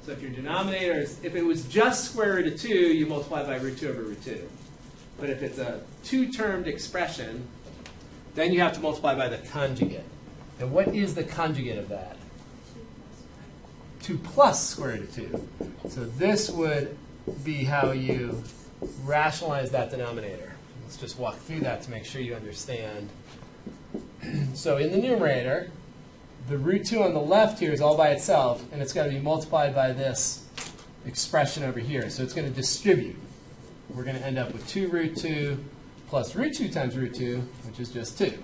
S1: So if your denominator is, if it was just square root of 2, you multiply by root 2 over root 2. But if it's a two-termed expression, then you have to multiply by the conjugate. And what is the conjugate of that? 2 plus square root of 2. So this would be how you rationalize that denominator. Let's just walk through that to make sure you understand. So in the numerator, the root 2 on the left here is all by itself, and it's going to be multiplied by this expression over here. So it's going to distribute. We're going to end up with 2 root 2 plus root 2 times root 2, which is just 2. Okay,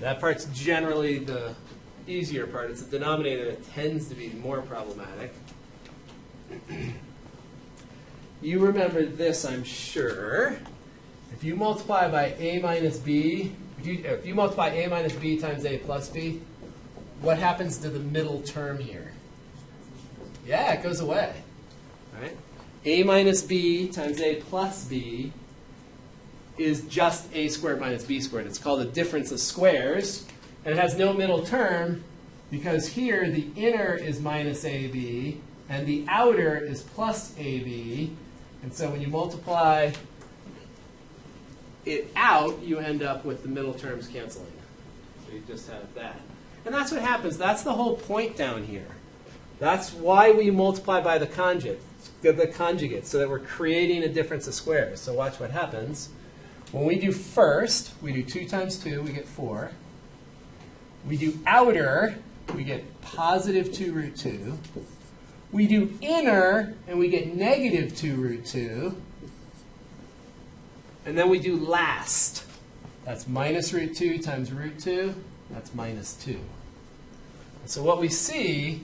S1: that part's generally the easier part. It's the denominator that tends to be more problematic. You remember this, I'm sure. If you multiply by a minus b, if you multiply a minus b times a plus b, what happens to the middle term here? Yeah, it goes away. Right? A minus b times a plus b is just a squared minus b squared. It's called a difference of squares. And it has no middle term because here the inner is minus ab and the outer is plus ab. And so when you multiply it out, you end up with the middle terms canceling. So you just have that. And that's what happens. That's the whole point down here. That's why we multiply by the conjugate, so that we're creating a difference of squares. So watch what happens. When we do first, we do 2 times 2, we get 4. We do outer, we get positive 2 root 2. We do inner, and we get negative 2 root 2. And then we do last. That's minus root 2 times root 2. That's minus 2. And so what we see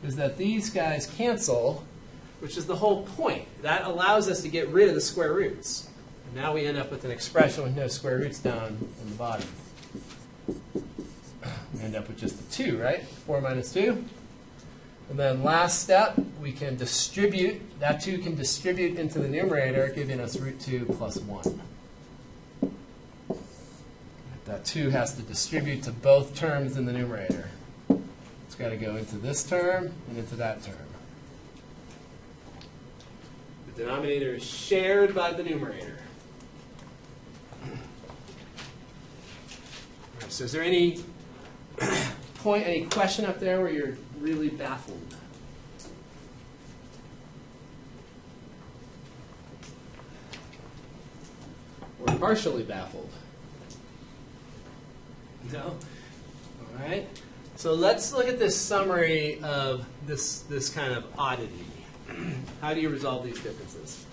S1: is that these guys cancel, which is the whole point. That allows us to get rid of the square roots. And now we end up with an expression with no square roots down in the bottom. We end up with just a 2, right? 4 minus 2. And then last step, we can distribute. That 2 can distribute into the numerator, giving us root 2 plus 1. That 2 has to distribute to both terms in the numerator. It's got to go into this term and into that term. The denominator is shared by the numerator. So is there any point, any question up there where you're really baffled? Or partially baffled? No? All right. So let's look at this summary of this kind of oddity. How do you resolve these differences?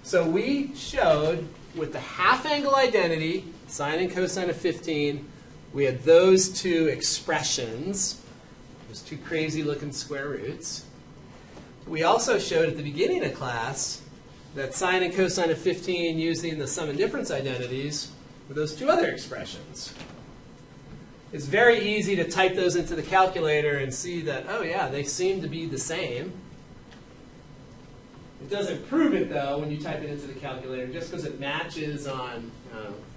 S1: So we showed with the half angle identity, sine and cosine of 15, we had those two expressions, those two crazy looking square roots. We also showed at the beginning of class that sine and cosine of 15 using the sum and difference identities were those two other expressions. It's very easy to type those into the calculator and see that, oh yeah, they seem to be the same. It doesn't prove it, though, when you type it into the calculator. Just because it matches on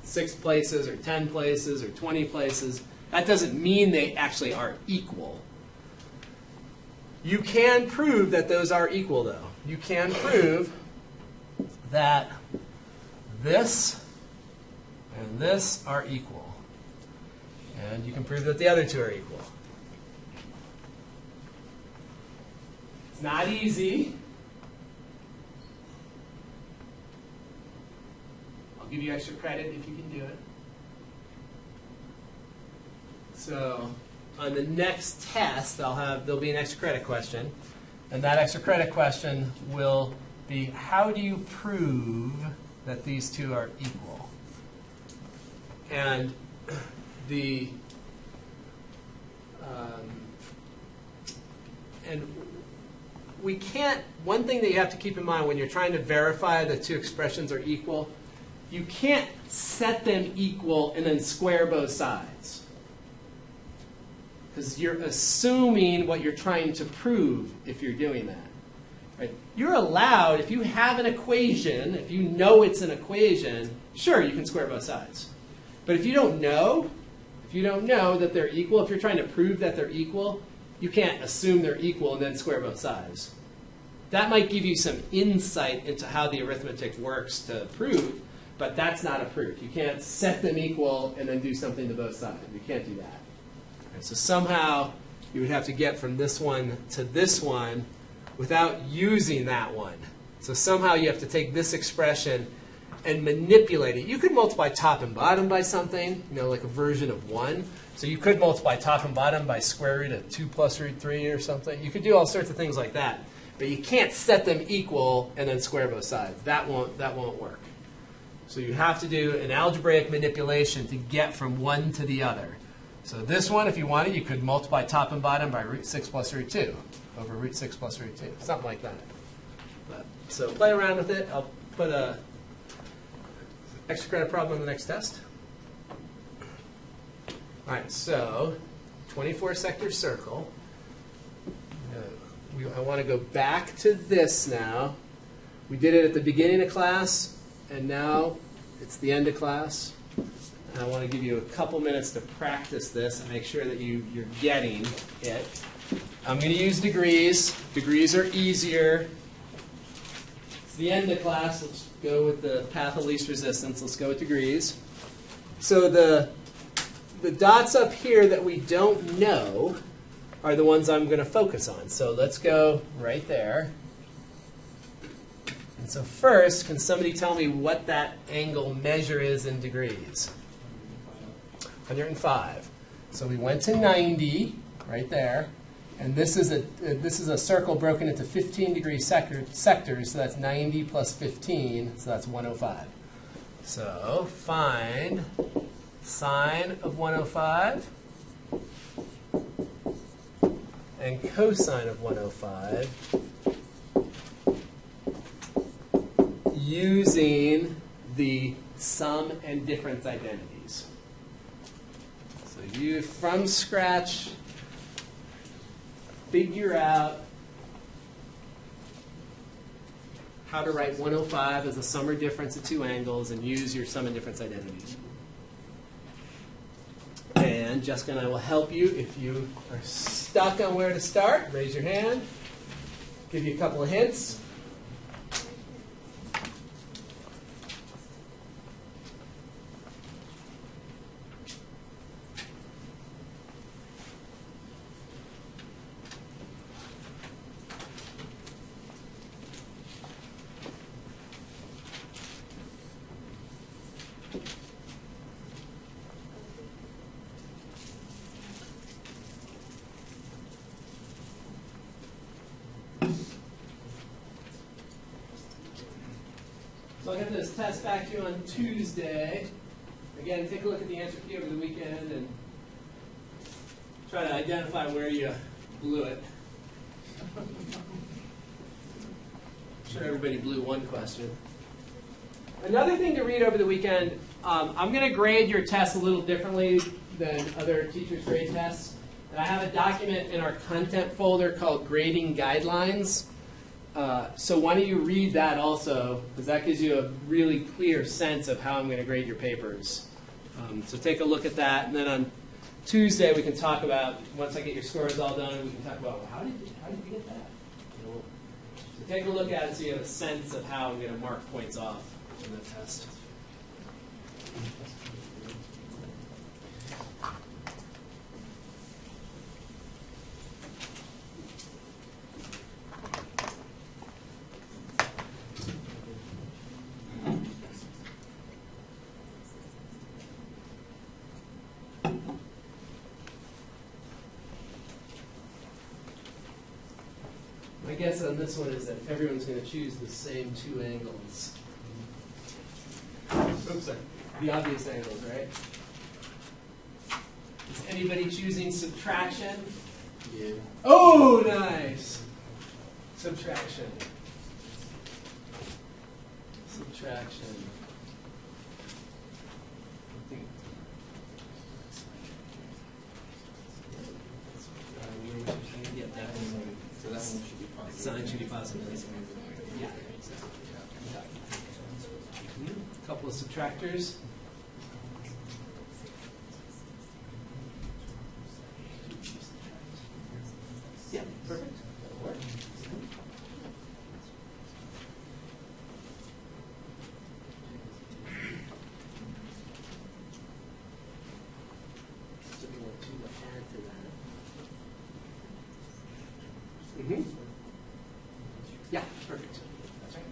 S1: 6 places or 10 places or 20 places, that doesn't mean they actually are equal. You can prove that those are equal, though. You can prove that this and this are equal. And you can prove that the other two are equal. It's not easy. I'll give you extra credit if you can do it. So on the next test, there'll be an extra credit question. And that extra credit question will be, how do you prove that these two are equal? And we can't, one thing that you have to keep in mind when you're trying to verify that two expressions are equal, you can't set them equal and then square both sides. Because you're assuming what you're trying to prove if you're doing that. Right? You're allowed, if you have an equation, if you know it's an equation, sure, you can square both sides. But if you don't know that they're equal, if you're trying to prove that they're equal, you can't assume they're equal and then square both sides. That might give you some insight into how the arithmetic works to prove, but that's not a proof. You can't set them equal and then do something to both sides. You can't do that. Right, so somehow you would have to get from this one to this one without using that one. So somehow you have to take this expression and manipulate it. You could multiply top and bottom by something, like a version of 1. So you could multiply top and bottom by square root of 2 plus root 3 or something. You could do all sorts of things like that. But you can't set them equal and then square both sides. That won't work. So you have to do an algebraic manipulation to get from one to the other. So this one, if you wanted, you could multiply top and bottom by root 6 plus root 2 over root 6 plus root 2. Something like that. So play around with it. I'll put a extra credit problem on the next test. All right, so 24 sector circle. I want to go back to this now. We did it at the beginning of class, and now it's the end of class. And I want to give you a couple minutes to practice this and make sure that you're getting it. I'm going to use degrees. Degrees are easier. It's the end of class. Let's go with the path of least resistance. Let's go with degrees. So the dots up here that we don't know are the ones I'm going to focus on. So let's go right there. And so first, can somebody tell me what that angle measure is in degrees? 105. So we went to 90 right there. And this is a circle broken into 15-degree sectors, so that's 90 plus 15, so that's 105. So find sine of 105 and cosine of 105 using the sum and difference identities. So you, from scratch, figure out how to write 105 as a sum or difference of two angles and use your sum and difference identities. And Jessica and I will help you. If you are stuck on where to start, raise your hand. Give you a couple of hints. I'll get this test back to you on Tuesday. Again, take a look at the answer key over the weekend and try to identify where you blew it. I'm sure everybody blew one question. Another thing to read over the weekend, I'm going to grade your tests a little differently than other teachers' grade tests. And I have a document in our content folder called Grading Guidelines. So why don't you read that also, because that gives you a really clear sense of how I'm going to grade your papers. So take a look at that, and then on Tuesday we can talk about, once I get your scores all done, we can talk about, well, how did you get that? You know, so take a look at it so you have a sense of how I'm going to mark points off in the test. My guess on this one is that everyone's going to choose the same two angles. Oops, sorry. The obvious angles, right? Is anybody choosing subtraction?
S3: Yeah.
S1: Oh, nice! Subtraction. Subtraction. Yeah, that one.
S3: So that one should be positive.
S1: Sign should be positive. Yeah, exactly. A couple of subtractors. Yeah, perfect. That'll work. So we want to add to that. Mm-hmm. Yeah, perfect. That's right.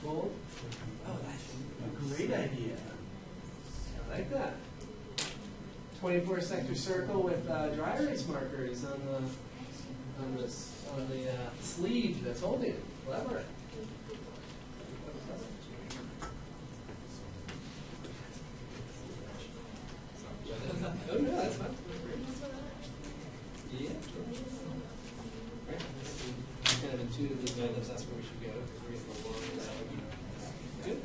S1: Bold. Oh, that's a great idea. I like that. 24 sector circle with dry erase markers on the sleeve that's holding it. Clever. Oh no, that's fine. Yeah. Right. Kind of intuitively know that's where we should go. We're getting along with that. Good.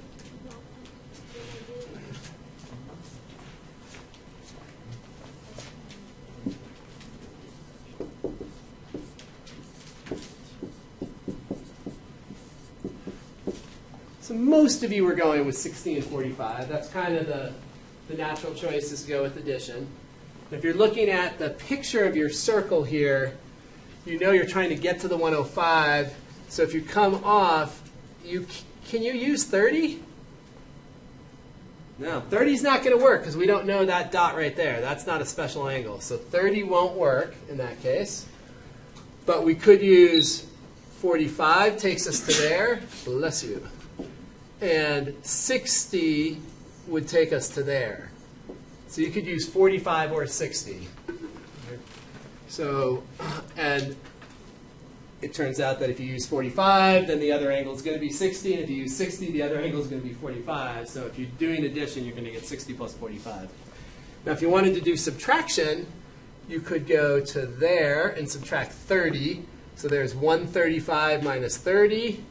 S1: So most of you were going with 16 and 45. That's kind of the natural choice is to go with addition. If you're looking at the picture of your circle here, you know you're trying to get to the 105. So if you come off, can you use 30? No, 30 is not going to work because we don't know that dot right there. That's not a special angle. So 30 won't work in that case. But we could use 45, takes us to there. Bless you. And 60 would take us to there. So you could use 45 or 60. So, and it turns out that if you use 45, then the other angle is going to be 60. And if you use 60, the other angle is going to be 45. So if you're doing addition, you're going to get 60 plus 45. Now, if you wanted to do subtraction, you could go to there and subtract 30. So there's 135 minus 30.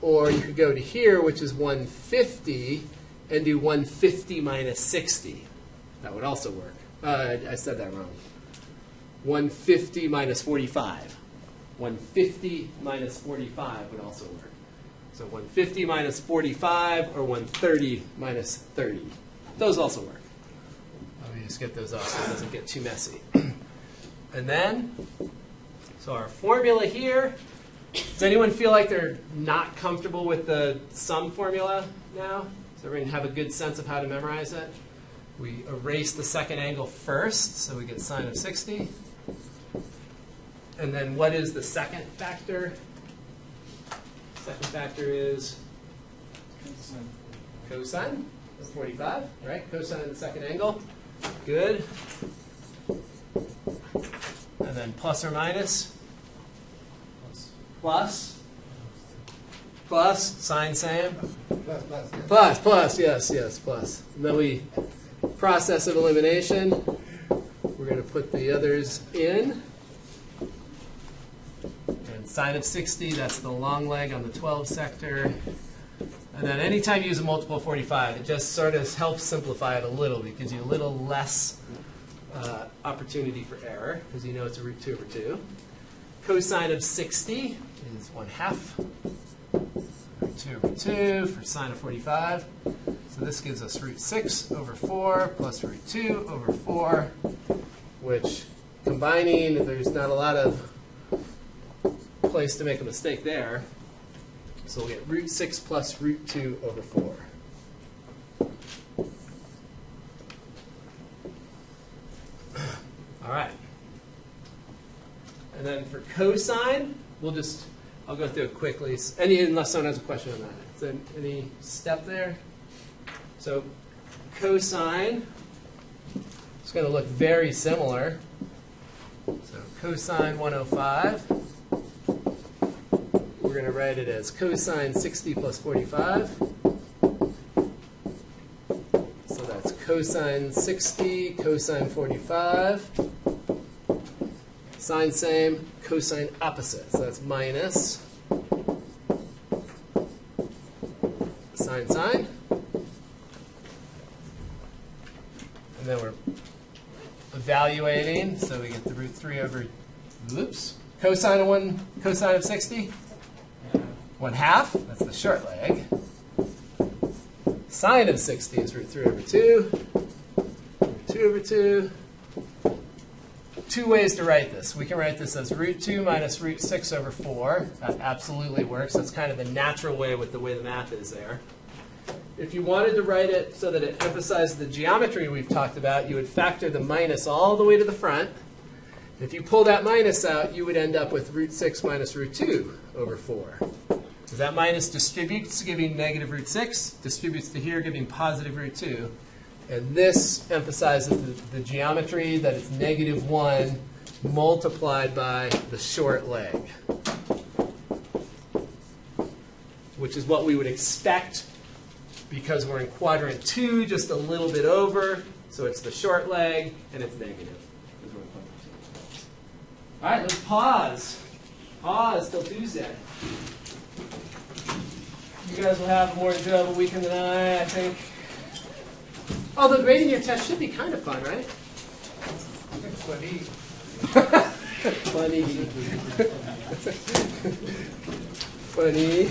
S1: Or you could go to here, which is 150, and do 150 minus 60. That would also work. I said that wrong. 150 minus 45. 150 minus 45 would also work. So 150 minus 45 or 130 minus 30. Those also work. Let me just get those off so it doesn't get too messy. And then, so our formula here. Does anyone feel like they're not comfortable with the sum formula now? Does everyone have a good sense of how to memorize it? We erase the second angle first, so we get sine of 60. And then what is the second factor? Second factor is cosine. of 45, right? Cosine of the second angle. Good. And then plus or minus? Plus. Plus. Sign same? Plus, yes, plus. And then we process of elimination. We're going to put the others in. And sine of 60, that's the long leg on the 12 sector. And then anytime you use a multiple of 45, it just sort of helps simplify it a little. It gives you a little less opportunity for error, because you know it's a root 2 over 2. Cosine of 60 is 1/2. Root 2 over 2 for sine of 45. So this gives us root 6 over 4 plus root 2 over 4, which combining, there's not a lot of place to make a mistake there. So we'll get root 6 plus root 2 over 4. All right. And then for cosine, I'll go through it quickly. Unless someone has a question on that. Is there any step there? So cosine is going to look very similar. So cosine 105. We're going to write it as cosine 60 plus 45. So that's cosine 60, cosine 45. Sine same, cosine opposite. So that's minus sine sine. And then we're evaluating, so we get the root 3 over, cosine of 60? 1/2, that's the short leg. Sine of 60 is root 3 over 2. Root 2 over 2. Two ways to write this. We can write this as root 2 minus root 6 over 4. That absolutely works. That's kind of the natural way with the way the math is there. If you wanted to write it so that it emphasized the geometry we've talked about, you would factor the minus all the way to the front. If you pull that minus out, you would end up with root 6 minus root 2 over 4. Because that minus distributes, giving negative root 6, distributes to here, giving positive root 2. And this emphasizes the geometry, that it's negative 1 multiplied by the short leg, which is what we would expect because we're in quadrant 2, just a little bit over. So it's the short leg, and it's negative. All right, let's pause. Pause till Tuesday. You guys will have a more enjoyable weekend than I think. Although grading your test should be kind of fun, right?
S3: Funny.
S1: Funny. Funny.